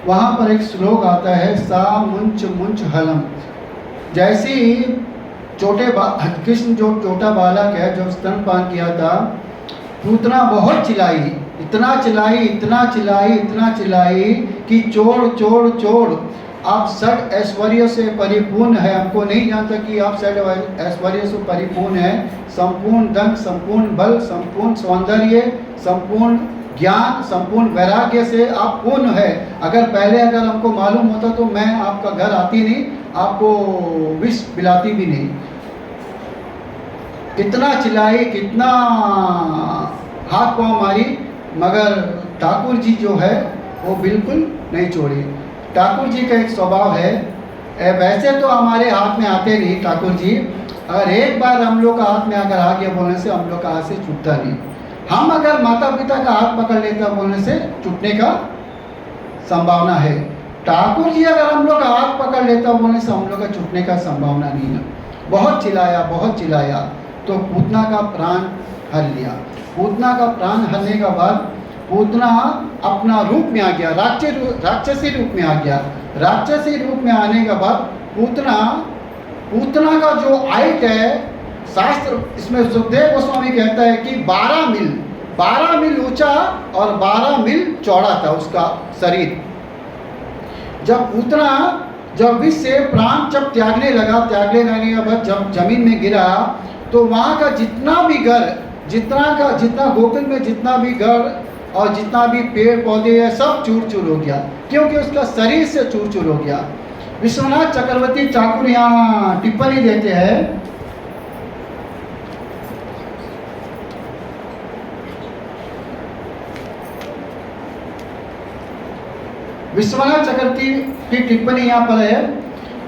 वहाँ पर एक श्लोक आता है, सा मुंच मुंच हलम। जैसे ही कृष्ण जो छोटा बालक है, जो स्तनपान किया था, पूतना बहुत चिल्लाई, इतना चिल्लाई, इतना चिल्लाई, इतना चिल्लाई कि चोर चोर चोर, आप षड ऐश्वर्य से परिपूर्ण है, हमको नहीं जानता कि आप षड ऐश्वर्य से परिपूर्ण है, संपूर्ण धन, संपूर्ण बल, संपूर्ण सौंदर्य, संपूर्ण ज्ञान, संपूर्ण वैराग्य से आप पूर्ण है। अगर पहले अगर हमको मालूम होता तो मैं आपका घर आती नहीं, आपको विष पिलाती भी नहीं। कितना चिल्लाई, कितना हाथ पांव मारी, मगर ठाकुर जी जो है वो बिल्कुल नहीं छोड़ी। ठाकुर जी का एक स्वभाव है, वैसे तो हमारे हाथ में आते नहीं ठाकुर जी, अगर एक बार हम लोग का हाथ में अगर आ गया बोलने से हम लोग का हाथ से छूटता नहीं। हम अगर माता पिता का हाथ पकड़ लेता बोलने से छूटने का संभावना है। ठाकुर जी अगर हम लोग का हाथ पकड़ लेता बोलने से हम लोग का छूटने का संभावना नहीं है। बहुत चिल्लाया, बहुत चिल्लाया, तो पूतना का प्राण हर लिया। पूतना का प्राण हरने के बाद पूतना अपना रूप में आ गया, राक्षसी रूप में आ गया। राक्षसी रूप में आने के बाद पूतना का जो हाइट है, शास्त्र इसमें सुखदेव गोस्वामी कहता है कि 12 मील ऊंचा और 12 मील चौड़ा था उसका शरीर। जब पूतना जब विष से प्राण जब त्यागने लगने के बाद जब जमीन में गिरा, तो वहाँ का जितना भी घर, जितना गोकुल में जितना भी घर और जितना भी पेड़ पौधे है, सब चूर चूर हो गया, क्योंकि उसका शरीर से चूर चूर हो गया। विश्वनाथ चक्रवर्ती ठाकुर यहाँ टिप्पणी देते हैं, विश्वनाथ चक्रवर्ती की टिप्पणी यहाँ पर है,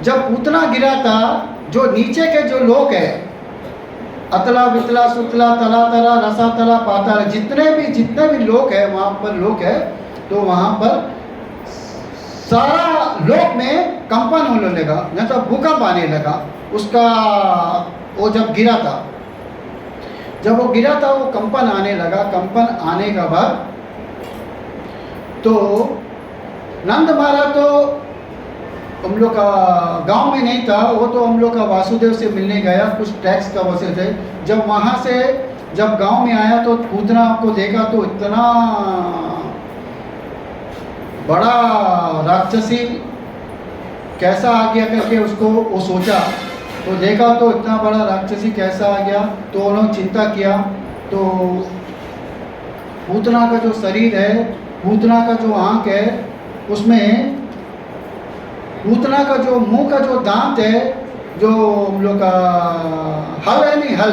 जब पूतना गिरा था, जो नीचे के जो लोग है, अतला वितला सुतला तला तला रसा तला पाताल, जितने भी लोग है वहाँ पर लोग है, तो वहाँ पर सारा लोक में कंपन होने लगा, न तो भूकंप आने लगा। उसका वो जब गिरा था, वो कंपन आने लगा। कंपन आने के बाद तो नंद महाराज तो हम लोग का गांव में नहीं था, वो तो हम लोग का वासुदेव से मिलने गया, कुछ टैक्स का वैसे थे। जब वहाँ से जब गांव में आया तो पूतना को देखा तो इतना बड़ा राक्षसी कैसा आ गया करके उसको वो सोचा, तो देखा तो इतना बड़ा राक्षसी कैसा आ गया, तो उन्होंने चिंता किया। तो पूतना का जो शरीर है, पूतना का जो आँख है, उसमें पूतना का जो मुंह का जो दांत है, जो हम लोग का हल है नहीं, हल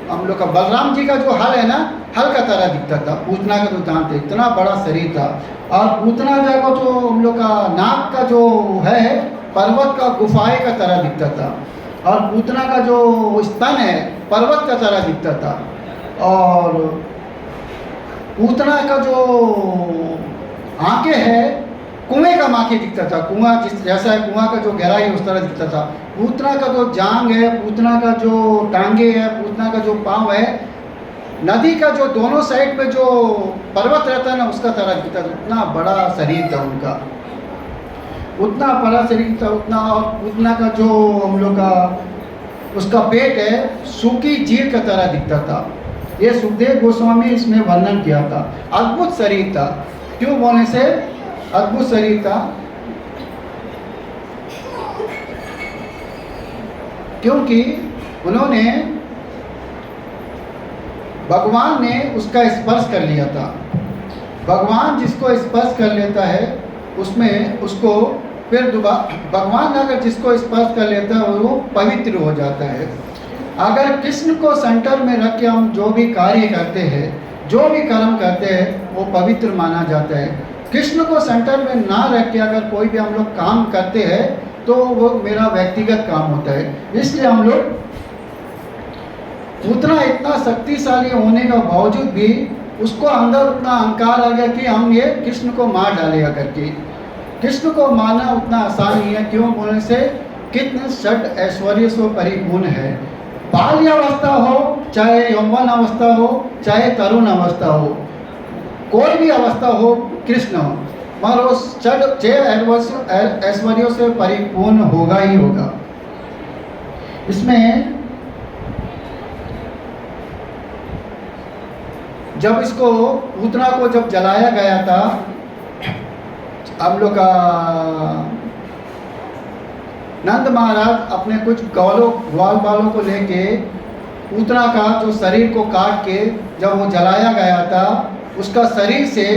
हम लोग का बलराम जी का जो हल है ना, हल का तरह दिखता था पूतना का जो दांत है, इतना बड़ा शरीर था। और पूतना का जो हम लोग का नाक का जो है, पर्वत का गुफाए का तरह दिखता था। और पूतना का जो स्तन है, पर्वत का तरह दिखता था। और पूतना का जो आंखें है, कुएं का माखी दिखता था। कुआं जिस जैसा है, कुआं का जो गहराई है उस तरह दिखता था। पूतना का जो जांग है, पूतना का जो टांगे है, पूतना का जो पाँव है, नदी का जो दोनों साइड में जो पर्वत रहता है ना, उसका तरह दिखता था। उतना बड़ा शरीर था उनका, उतना बड़ा शरीर था उतना। और पूतना का जो हम लोग का उसका पेट है, सूखी जीर का तरह दिखता था। ये सुखदेव गोस्वामी इसमें वर्णन किया था। अद्भुत शरीर था। क्यों बोलने से अद्भुत शरीर था? क्योंकि उन्होंने, भगवान ने उसका स्पर्श कर लिया था। भगवान जिसको स्पर्श कर लेता है उसमें उसको फिर दोबारा, भगवान अगर जिसको स्पर्श कर लेता है वो पवित्र हो जाता है। अगर कृष्ण को सेंटर में रख के हम जो भी कार्य करते हैं, जो भी कर्म करते हैं, वो पवित्र माना जाता है। कृष्ण को सेंटर में ना रख के अगर कोई भी हम लोग काम करते हैं तो वो मेरा व्यक्तिगत काम होता है। इसलिए हम लोग उतना इतना शक्तिशाली होने का बावजूद भी उसको अंदर उतना अहंकार आ गया कि हम ये कृष्ण को मार डालेगा करके। कृष्ण को मारना उतना आसान नहीं है। क्यों बोलने से कितने षट ऐश्वर्य से परिपूर्ण है। बाल्यावस्था हो, चाहे यौवन अवस्था हो, चाहे तरुण अवस्था हो, कोई भी अवस्था हो, कृष्ण हो, मगर वो छह ऐश्वर्यों से परिपूर्ण होगा ही होगा। इसमें जब इसको पूतना को जब जलाया गया था, हम लोग का नंद महाराज अपने कुछ ग्वाल बालों को लेके पूतना का जो शरीर को काट के जब वो जलाया गया था, उसका शरीर से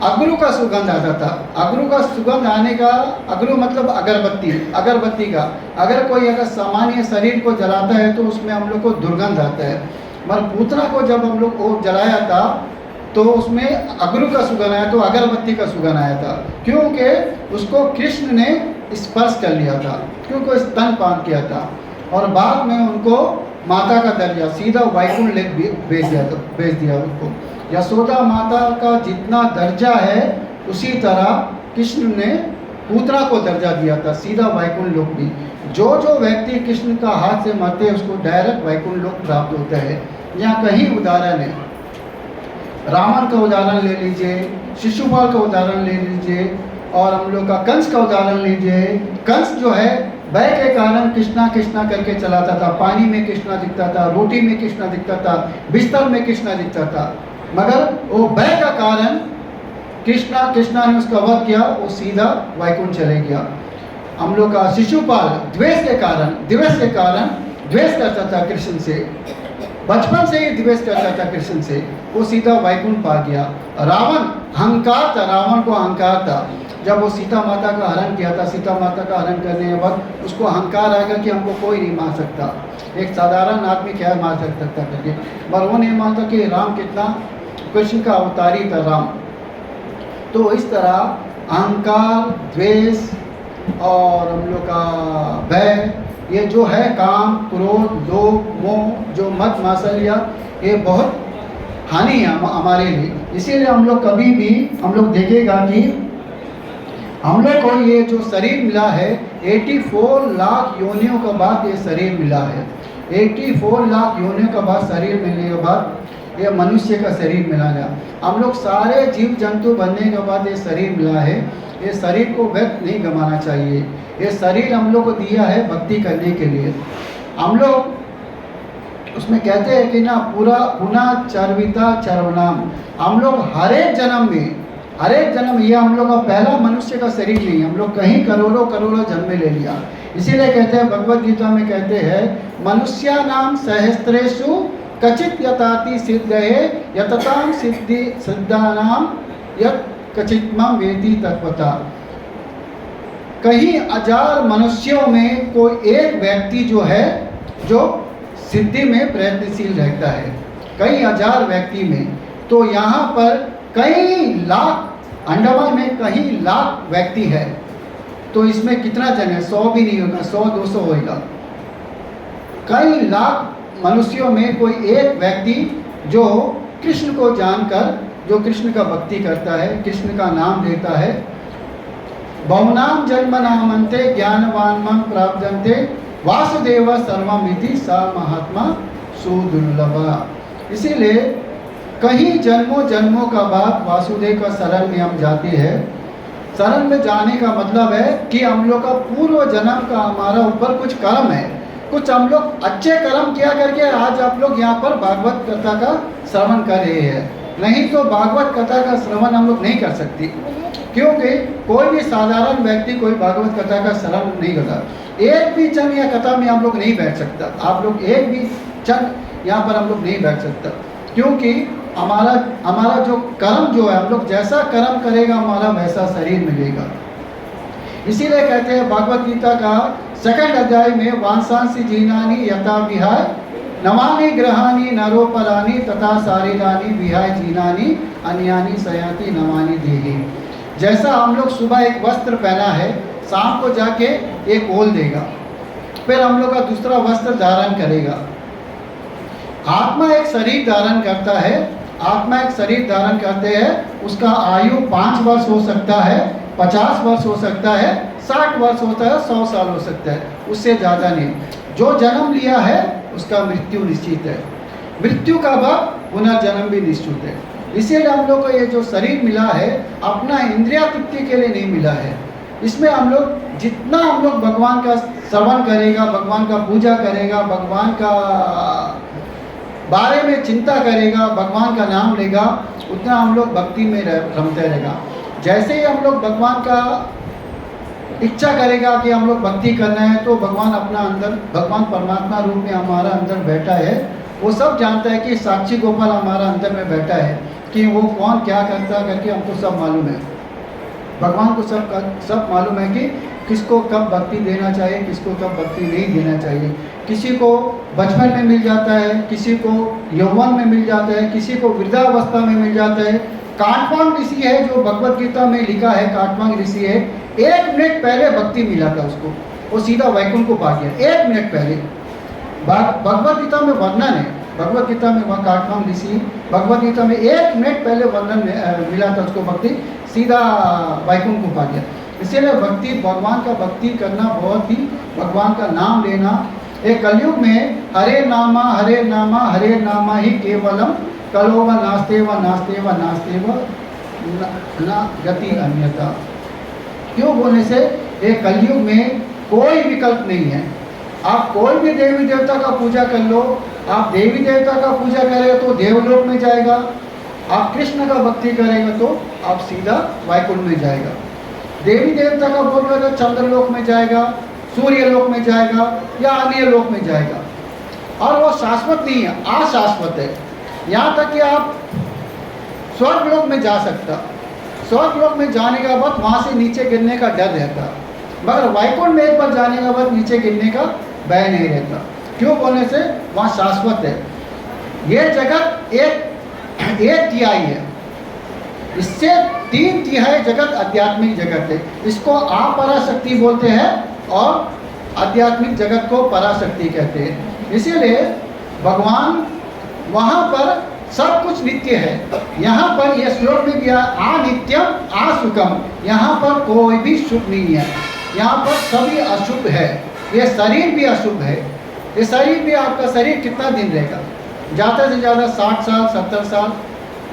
अगरू का सुगंध आता था। अगरू का सुगंध आने का, अगरू मतलब अगरबत्ती, अगरबत्ती का। अगर कोई अगर सामान्य शरीर को जलाता है तो उसमें हम लोग को दुर्गंध आता है, मगर पूतना को जब हम लोग को जलाया था तो उसमें अगरू का सुगंध आया, तो अगरबत्ती का सुगंध आया था। क्योंकि उसको कृष्ण ने स्पर्श कर लिया था, क्योंकि स्तनपान किया था। और बाद में उनको माता का दर्जा सीधा वैकुंठ लेक भेज दिया उनको। यशोदा माता का जितना दर्जा है उसी तरह कृष्ण ने पूतना को दर्जा दिया था, सीधा वैकुंठ लोक भी। जो जो व्यक्ति कृष्ण का हाथ से मरते हैं उसको डायरेक्ट वैकुंठ लोक प्राप्त होता है। यहाँ कहीं उदाहरण है, रावण का उदाहरण ले लीजिए, शिशुपाल का उदाहरण ले लीजिए, और हम लोग का कंस का उदाहरण लीजिए। कंस जो है भय के कारण कृष्णा कृष्णा करके चलाता था। पानी में कृष्णा दिखता था, रोटी में कृष्णा दिखता था, बिस्तर में कृष्णा दिखता था, मगर वो भय का कारण कृष्णा ने उसका वध किया, वो सीधा वैकुंठ चले गया। हम लोग का शिशुपाल द्वेष के कारण द्वेष करता था कृष्ण से, बचपन से ही द्वेष करता था कृष्ण से, वो सीधा वैकुंठ पा गया। रावण अहंकार था, रावण को अहंकार था। जब वो सीता माता का हरण किया था, सीता माता का हरण करने के बाद उसको अहंकार आ गया कि हमको कोई नहीं मार सकता, एक साधारण आदमी क्या मार सकता करके, पर वो नहीं मानता कि राम कितना कृष्ण का अवतारी था राम। तो इस तरह अहंकार, द्वेष और हम लोग का भय, ये जो है काम, क्रोध, लोभ, मोह, जो मत मात्सर्य, ये बहुत हानि है हमारे लिए। इसीलिए हम लोग कभी भी हम लोग देखेगा कि हम लोग को ये जो शरीर मिला है 84 लाख योनियों के बाद ये शरीर मिला है। 84 लाख योनियों के बाद शरीर मिलने के बाद ये मनुष्य का शरीर मिला है। हम लोग सारे जीव जंतु बनने के बाद ये शरीर मिला है। ये शरीर को व्यर्थ नहीं गंवाना चाहिए। ये शरीर हम लोग को दिया है भक्ति करने के लिए। हम लोग उसमें कहते हैं कि ना पूरा पुनः चर्विता चरवनाम, हम लोग हर एक जन्म ये हम लोग का पहला मनुष्य का शरीर नहीं, हम लोग कहीं करोड़ों करोड़ों जन्म ले लिया। इसीलिए कहते हैं भगवद गीता में कहते हैं मनुष्या नाम सहस्त्रेषु कचित यताति सिद्धये यतताम सिद्धि सिद्धानाम यत कचितमं वेति तत्वता। कहीं हजार मनुष्यों में कोई एक व्यक्ति जो है जो सिद्धि में प्रयत्नशील रहता है, कई हजार व्यक्ति में। तो यहाँ पर कई लाख, अंडमान में कई लाख व्यक्ति है, तो इसमें कितना जन है? 100 भी नहीं होगा, 100-200 होगा। कई लाख मनुष्यों में कोई एक व्यक्ति जो कृष्ण को जानकर, जो कृष्ण का भक्ति करता है, कृष्ण का नाम लेता है, बहुनाम जन्मनामन्ते ज्ञानवान् प्राप्यन्ते वासुदेव सर्वमिति सा महात्मा सुदुर्लभ। इसीलिए कहीं जन्मों जन्मों का बाद वासुदेव का शरण में हम जाते हैं। शरण में जाने का मतलब है कि हम लोग का पूर्व जन्म का हमारा ऊपर कुछ कर्म है, कुछ हम लोग अच्छे कर्म किया करके आज आप लोग यहाँ पर भागवत कथा का श्रवण कर रहे हैं। नहीं तो भागवत कथा का श्रवण हम लोग नहीं कर सकते, क्योंकि कोई भी साधारण व्यक्ति कोई भागवत कथा का श्रवण नहीं करता। एक भी क्षण या कथा में हम लोग नहीं बैठ सकता। आप लोग एक भी क्षण यहाँ पर हम लोग नहीं बैठ सकता, क्योंकि हमारा जो कर्म जो है, हम लोग जैसा कर्म करेगा हमारा वैसा शरीर मिलेगा। इसीलिए कहते हैं भागवत गीता का सेकंड अध्याय में वांसांसी जीनानी यथा विहाय नवानि ग्रहानि नरोपरानि तथा शारीरानि विहाय जीनानि अन्यानि सयाति नवानि देहि। जैसा हम लोग सुबह एक वस्त्र पहना है, शाम को जाके एक ओल देगा, फिर हम लोग का दूसरा वस्त्र धारण करेगा। आत्मा एक शरीर धारण करता है, आत्मा एक शरीर धारण करते हैं। उसका आयु 5 वर्ष हो सकता है, 50 वर्ष हो सकता है, 60 वर्ष होता है, 100 साल हो सकता है, उससे ज़्यादा नहीं। जो जन्म लिया है उसका मृत्यु निश्चित है, मृत्यु का बाद पुनर्जन्म भी निश्चित है। इसीलिए हम लोग को ये जो शरीर मिला है अपना इंद्रिया तृप्ति के लिए नहीं मिला है। इसमें हम लोग जितना हम लोग भगवान का श्रवण करेगा, भगवान का पूजा करेगा, भगवान का बारे में चिंता करेगा, भगवान का नाम लेगा, उतना हम लोग भक्ति में रमते रहेगा। जैसे ही हम लोग भगवान का इच्छा करेगा कि हम लोग भक्ति करना है, तो भगवान अपना अंदर, भगवान परमात्मा रूप में हमारा अंदर बैठा है। वो सब जानता है कि साक्षी गोपाल हमारा अंदर में बैठा है, कि वो कौन क्या करता करके हमको सब मालूम है। भगवान को सब मालूम है कि किसको कब भक्ति देना चाहिए, किसको कब भक्ति नहीं देना चाहिए। किसी को बचपन में मिल जाता है, किसी को यौवन में मिल जाता है, किसी को वृद्धावस्था में मिल जाता है। काटवांग ऋषि है जो भगवत गीता में लिखा है, काटवांग ऋषि है, 1 मिनट पहले भक्ति मिला था उसको, वो सीधा वैकुंठ को पा गया 1 मिनट पहले। भगवत गीता में वर्णन है, भगवत गीता में वह काटवांग ऋषि भगवत गीता में 1 मिनट पहले वर्णन मिला था उसको, भक्ति सीधा वैकुंठ को पा गया। इसीलिए भक्ति, भगवान का भक्ति करना बहुत ही, भगवान का नाम लेना। एक कलयुग में हरे नामा ही केवलम कलो व नास्ते व नास्ते व नास्ते व न गति अन्यथा। क्यों बोलने से एक कलयुग में कोई विकल्प नहीं है। आप कोई भी देवी देवता का पूजा कर लो, आप देवी देवता का पूजा करेगा तो देवलोक में जाएगा, आप कृष्ण का भक्ति करेगा तो आप सीधा वैकुंठ में जाएगा। देवी देवता का बोल रहा चंद्रलोक में जाएगा, सूर्य लोक में जाएगा या अन्य लोक में जाएगा। और वो शाश्वत नहीं है, अशाश्वत है। यहाँ तक कि आप स्वर्ग लोक में जा सकता, स्वर्ग लोक में जाने के बाद वहाँ से नीचे गिरने का डर रहता, मगर वैकुंठ में एक बार जाने के बाद नीचे गिरने का भय नहीं रहता। क्यों बोलने से वहाँ शाश्वत है। ये जगत एक तिहाई है, इससे 3 तिहाई जगत आध्यात्मिक जगत है। इसको अपराशक्ति बोलते हैं और आध्यात्मिक जगत को पराशक्ति कहते हैं। इसीलिए भगवान वहाँ पर सब कुछ नित्य है। यहाँ पर यह श्लोक में भी अनित्यम असुखम, यहाँ पर कोई भी सुख नहीं है, यहाँ पर सभी अशुभ है। ये शरीर भी अशुभ है। ये शरीर भी, आपका शरीर कितना दिन रहेगा? ज़्यादा से ज़्यादा 60 साल, 70 साल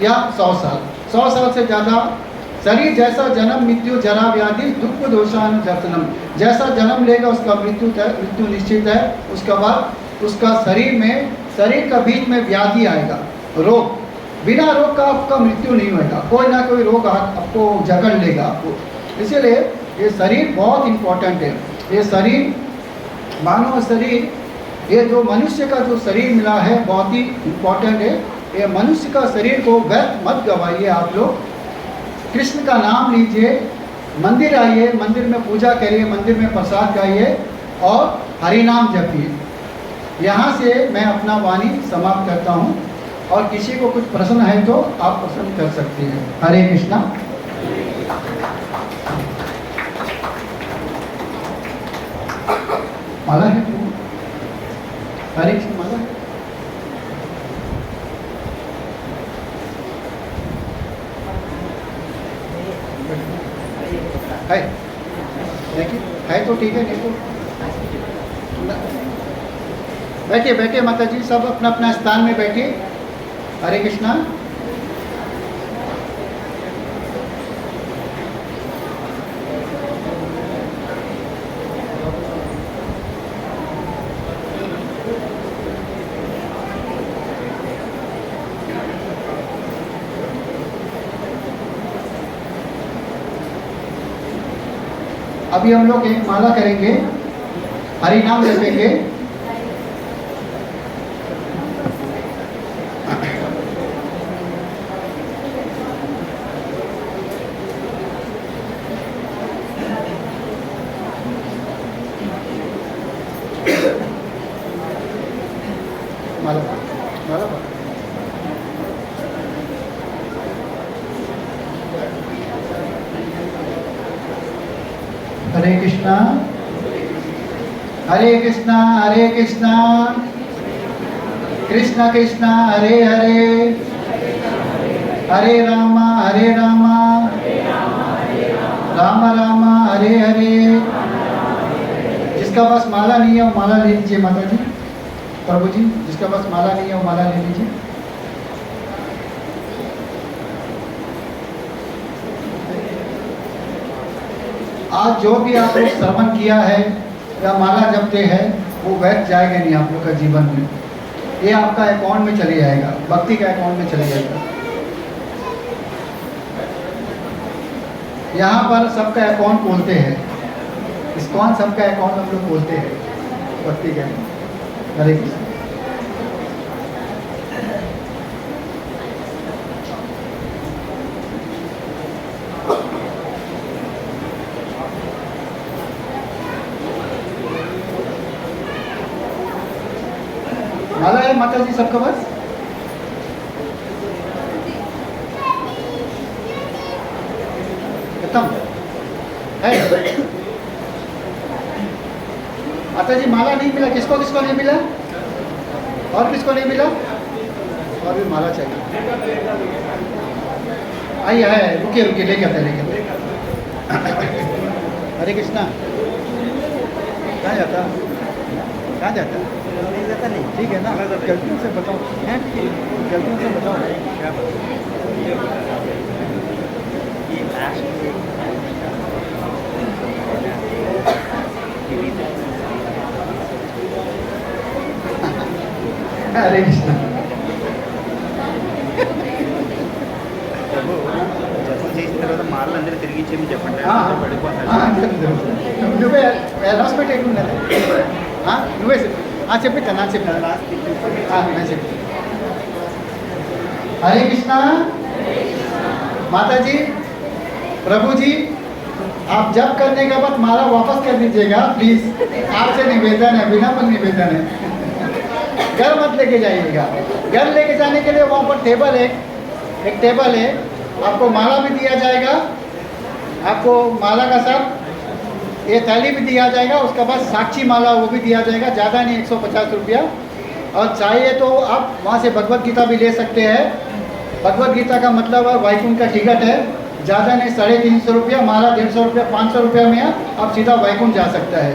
या 100 साल। 100 साल से ज़्यादा शरीर जैसा जन्म मृत्यु जरा व्याधि दुख दोषानुजनम, जैसा जन्म लेगा उसका मृत्यु निश्चित है। उसके बाद उसका शरीर का बीच में व्याधि आएगा, रोग। बिना रोग का आपका मृत्यु नहीं होगा, कोई ना कोई रोग आपको जकड़ लेगा आपको। इसीलिए ये शरीर बहुत इम्पोर्टेंट है। ये शरीर, मानव शरीर, ये जो मनुष्य का जो शरीर मिला है बहुत ही इम्पोर्टेंट है। ये मनुष्य का शरीर को व्यर्थ मत गवाइए। आप लोग कृष्ण का नाम लीजिए, मंदिर आइए, मंदिर में पूजा करिए, मंदिर में प्रसाद खाइए और हरि नाम जपिए। यहाँ से मैं अपना वाणी समाप्त करता हूँ, और किसी को कुछ प्रश्न है तो आप प्रश्न कर सकते हैं। हरे कृष्णा। माला है? हरे कृष्ण माला है? देखिए है तो ठीक है, नहीं तो बैठिए बैठिए माता जी, सब अपना अपना स्थान में बैठिए। हरे कृष्णा। अभी हम लोग एक माला करेंगे, हरि नाम जपेंगे। माला माला हरे कृष्णा हरे कृष्णा हरे कृष्णा कृष्णा कृष्णा हरे हरे हरे रामा राम राम हरे हरे। जिसका पास माला नहीं है वो माला ले लीजिए माता जी, प्रभु जी। जिसका पास माला नहीं है वो माला ले लीजिए। आज जो भी आप लोग श्रवण किया है या माला जपते हैं वो व्यर्थ जाएगा नहीं आप लोग का जीवन में। ये आपका अकाउंट में चले जाएगा, भक्ति का अकाउंट में चले जाएगा। यहाँ पर सबका अकाउंट खोलते हैं, इस्कॉन सबका अकाउंट हम लोग खोलते हैं भक्ति के। हरे कृष्ण। माला है माता जी सबका बस? खत्म है? माता जी माला नहीं मिला, किसको किसको नहीं मिला? और किसको नहीं मिला? और भी माला चाहिए। आइए है, रुकिए रुकिए, लेके आते लेके। हरे कृष्णा। कहाँ जाता? कहाँ जाता? नहीं जाता नहीं, ठीक है ना? गलतियों से बताओ हैं, गलतियों से बताओ। हरे कृष्णा। మాలందరూ తిరిగి ఇచ్చేమి చెప్పండి. నువ్వే లాస్ట్ పెట్టి నువ్వే చెప్పిస్తా నాకు చెప్పిన నేను చెప్పి। हरे कृष्णा। माता जी, प्रभु जी, आप जप करने के बाद माला वापस कर दीजिएगा प्लीज। आपसे निवेदन है, बिना पर निवेदन है। घर मत लेके जाइएगा। घर लेके जाने के लिए वहाँ पर टेबल है, एक टेबल है, आपको माला भी दिया जाएगा, आपको माला का साथ ये थैली भी दिया जाएगा, उसके बाद साक्षी माला वो भी दिया जाएगा। ज़्यादा नहीं, 150 रुपया। और चाहिए तो आप वहाँ से भगवत गीता भी ले सकते हैं। भगवत गीता का मतलब है वैकुंठ का टिकट है, ज़्यादा नहीं, 350 रुपया। माला 150 रुपया, 500 रुपया में आप सीधा वैकुंठ जा सकता है।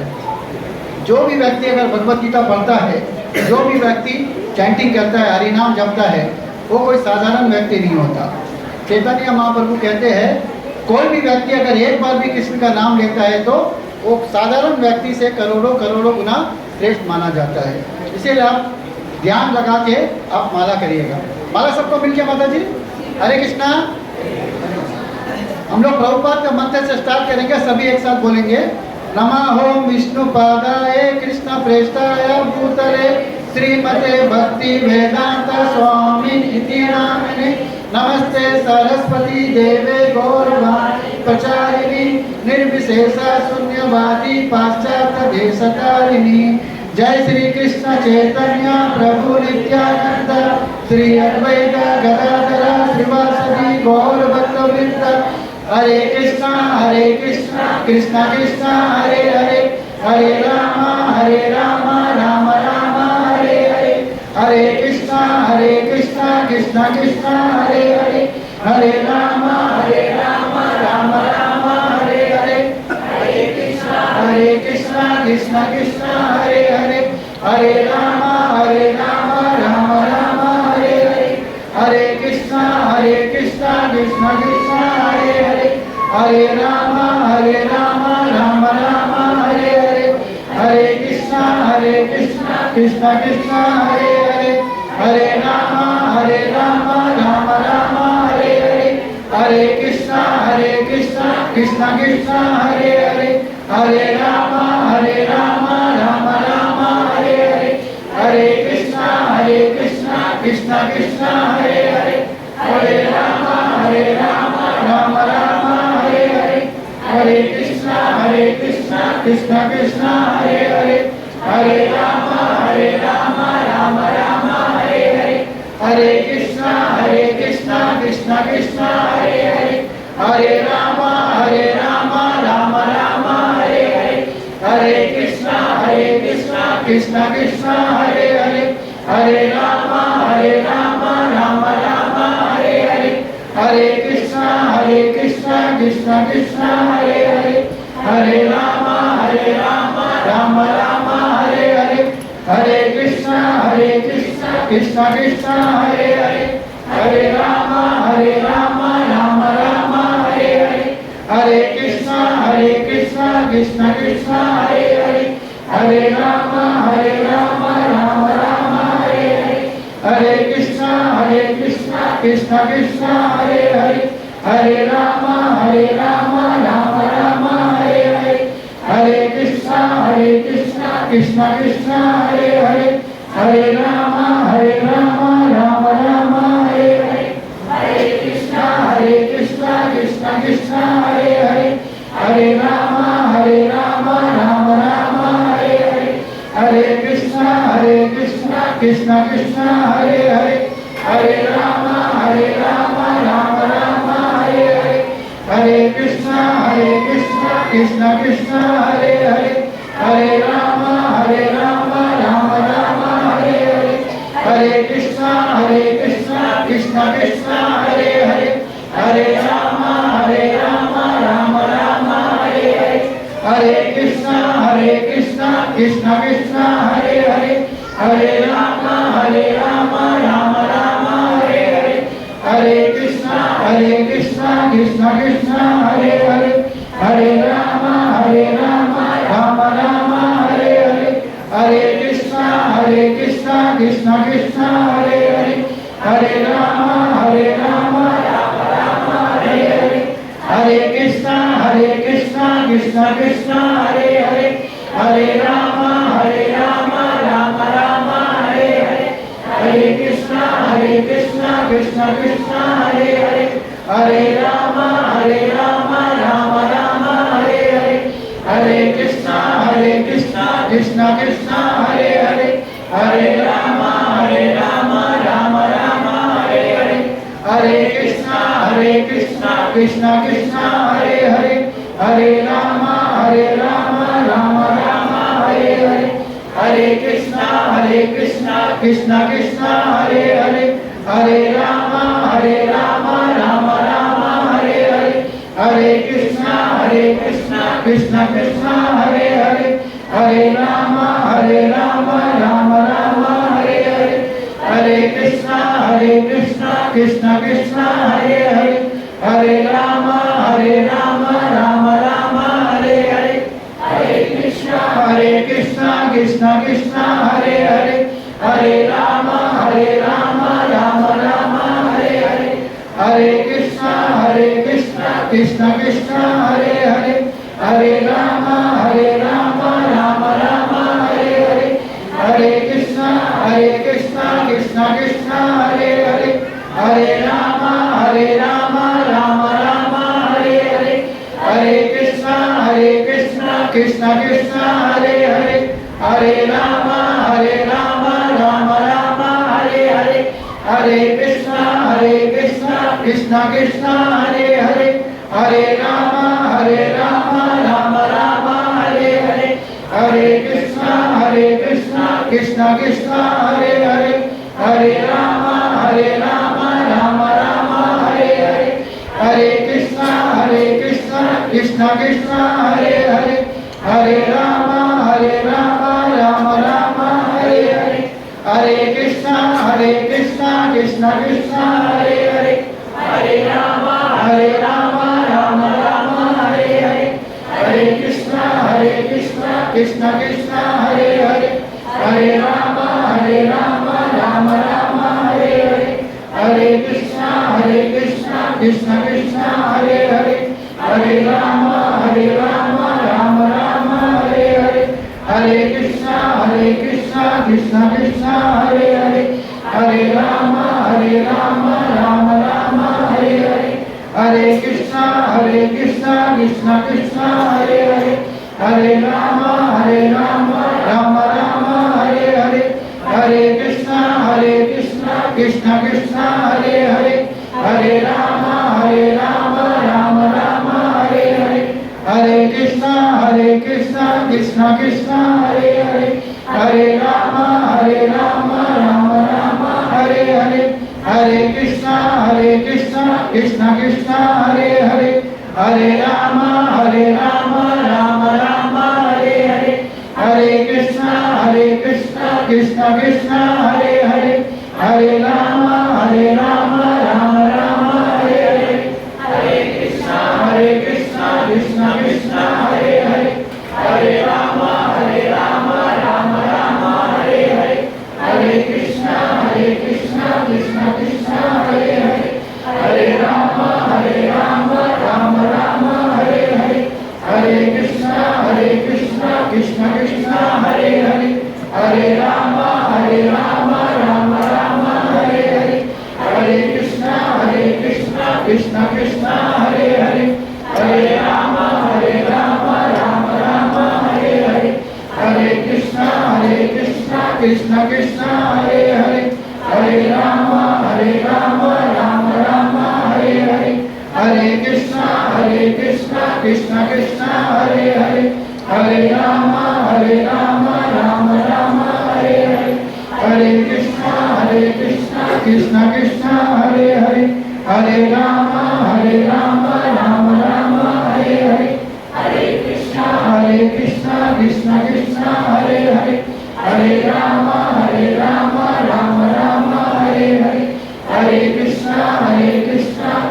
जो भी व्यक्ति अगर भगवत गीता पढ़ता है, जो भी व्यक्ति चैंटिंग करता है, हरिनाम जपता है, वो कोई साधारण व्यक्ति नहीं होता। चैतन्य महाप्रभु कहते हैं कोई भी व्यक्ति अगर एक बार भी कृष्ण का नाम लेता है तो वो साधारण व्यक्ति से करोड़ों करोड़ों गुना श्रेष्ठ माना जाता है। इसीलिए आप ध्यान लगा के आप माला करिएगा। माला सबको मिल गया माता जी? हरे कृष्णा। हम लोग प्रभुपाद का मंत्र से स्टार्ट करेंगे, सभी एक साथ बोलेंगे। नमः ओम विष्णु पादाय कृष्ण प्रेष्ठाय भूतले श्रीमते भक्ति वेदांत स्वामी इति नामिने नमस्ते सरस्वती देवे गौरवाणी प्रचारिणी निर्विशेष शून्यवादी पाश्चात्य देशतारिणी। जय श्री कृष्ण चैतन्य प्रभु नित्यानंद श्री अद्वैत गदाधर श्रीवासदि गौर भक्तवृंद। हरे कृष्णा कृष्ण कृष्ण हरे हरे, हरे राम राम राम हरे हरे। हरे कृष्णा कृष्ण कृष्ण हरे हरे, हरे राम राम राम हरे हरे। हरे कृष्णा कृष्ण कृष्ण हरे हरे हरे राम राम राम हरे हरे हरे कृष्ण कृष्ण कृष्ण हरे हरे हरे राम राम राम हरे हरे हरे कृष्ण कृष्ण कृष्ण हरे हरे हरे राम राम राम हरे हरे हरे कृष्ण कृष्ण कृष्ण हरे हरे हरे राम राम राम हरे हरे हरे कृष्ण कृष्ण कृष्ण हरे हरे हरे राम राम राम हरे हरे हरे कृष्ण कृष्ण कृष्ण हरे हरे हरे राम राम राम हरे हरे हरे कृष्ण कृष्ण कृष्ण हरे हरे हरे राम राम राम हरे हरे हरे कृष्ण कृष्ण कृष्ण हरे हरे हरे राम राम राम हरे हरे हरे कृष्ण कृष्ण कृष्ण हरे हरे हरे राम राम राम हरे हरे हरे कृष्ण कृष्ण कृष्ण हरे हरे हरे राम राम राम हरे हरे हरे कृष्ण कृष्ण कृष्ण हरे हरे हरे राम राम राम हरे हरे हरे कृष्ण कृष्ण कृष्ण हरे हरे हरे राम राम राम हरे हरे हरे कृष्ण कृष्ण कृष्ण हरे हरे हरे राम राम राम हरे हरे हरे कृष्ण कृष्ण कृष्ण हरे हरे हरे राम राम राम हरे हरे हरे कृष्ण कृष्ण कृष्ण हरे हरे हरे राम राम राम हरे हरे हरे कृष्ण कृष्ण कृष्ण हरे हरे हरे राम राम राम हरे हरे हरे कृष्ण कृष्ण कृष्ण हरे हरे हरे राम राम राम हरे हरे हरे कृष्ण कृष्ण कृष्ण हरे हरे हरे राम राम राम हरे हरे हरे कृष्ण कृष्ण कृष्ण हरे हरे हरे राम राम राम हरे हरे हरे कृष्ण कृष्ण कृष्ण हरे हरे हरे राम राम राम हरे हरे हरे कृष्ण कृष्ण कृष्ण हरे हरे हरे राम राम राम हरे हरे हरे कृष्ण कृष्ण कृष्ण हरे हरे हरे राम राम राम हरे हरे हरे कृष्ण कृष्ण कृष्ण हरे हरे हरे राम राम राम हरे हरे हरे कृष्ण कृष्ण कृष्ण हरे हरे हरे राम राम राम हरे हरे हरे कृष्ण कृष्ण कृष्ण हरे हरे हरे राम राम राम हरे हरे हरे कृष्ण कृष्ण कृष्ण हरे हरे हरे राम राम राम हरे हरे हरे कृष्ण कृष्ण कृष्ण हरे हरे हरे राम राम राम हरे हरे हरे कृष्ण कृष्ण कृष्ण हरे हरे हरे राम राम राम हरे हरे हरे कृष्ण कृष्ण कृष्ण हरे हरे हरे राम राम राम हरे हरे हरे कृष्ण कृष्ण कृष्ण हरे हरे हरे राम राम राम हरे हरे हरे कृष्ण कृष्ण कृष्ण हरे हरे हरे राम राम राम हरे हरे हरे कृष्ण कृष्ण कृष्ण हरे हरे हरे राम राम राम हरे हरे हरे कृष्ण कृष्ण कृष्ण हरे हरे हरे राम राम राम हरे हरे हरे कृष्ण कृष्ण कृष्ण हरे हरे हरे राम हरे राम राम राम हरे हरे हरे कृष्णा कृष्ण कृष्ण हरे हरे हरे राम राम राम हरे हरे हरे कृष्णा कृष्ण कृष्ण हरे हरे हरे राम राम राम हरे हरे हरे कृष्णा कृष्ण कृष्ण हरे हरे हरे राम राम राम हरे हरे हरे कृष्णा कृष्ण कृष्ण हरे हरे हरे राम राम राम हरे हरे हरे कृष्णा कृष्ण कृष्ण हरे हरे हरे राम राम राम हरे हरे हरे कृष्णा कृष्ण कृष्ण हरे हरे हरे राम राम राम हरे हरे हरे कृष्णा कृष्ण कृष्ण हरे हरे हरे राम राम राम हरे हरे हरे कृष्णा कृष्ण कृष्ण हरे हरे हरे राम राम राम हरे हरे हरे कृष्णा कृष्ण कृष्ण हरे हरे हरे राम राम राम हरे हरे हरे कृष्णा कृष्ण कृष्ण हरे हरे हरे राम राम राम हरे हरे हरे कृष्णा कृष्ण कृष्ण हरे हरे हरे राम राम राम हरे हरे हरे कृष्णा कृष्ण कृष्ण हरे हरे हरे राम राम राम हरे हरे हरे कृष्णा कृष्ण कृष्ण हरे हरे हरे राम राम राम हरे हरे हरे कृष्णा कृष्ण कृष्ण हरे हरे हरे राम राम राम हरे हरे हरे कृष्णा कृष्ण कृष्ण हरे हरे हरे राम राम राम हरे हरे हरे कृष्णा कृष्ण कृष्ण हरे हरे हरे राम राम राम हरे हरे हरे कृष्णा कृष्ण कृष्ण हरे हरे हरे राम राम राम हरे हरे हरे कृष्णा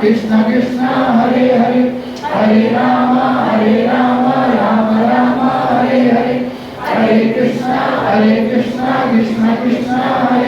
कृष्ण कृष्ण हरे हरे हरे राम राम राम हरे हरे हरे कृष्णा कृष्ण कृष्ण हरे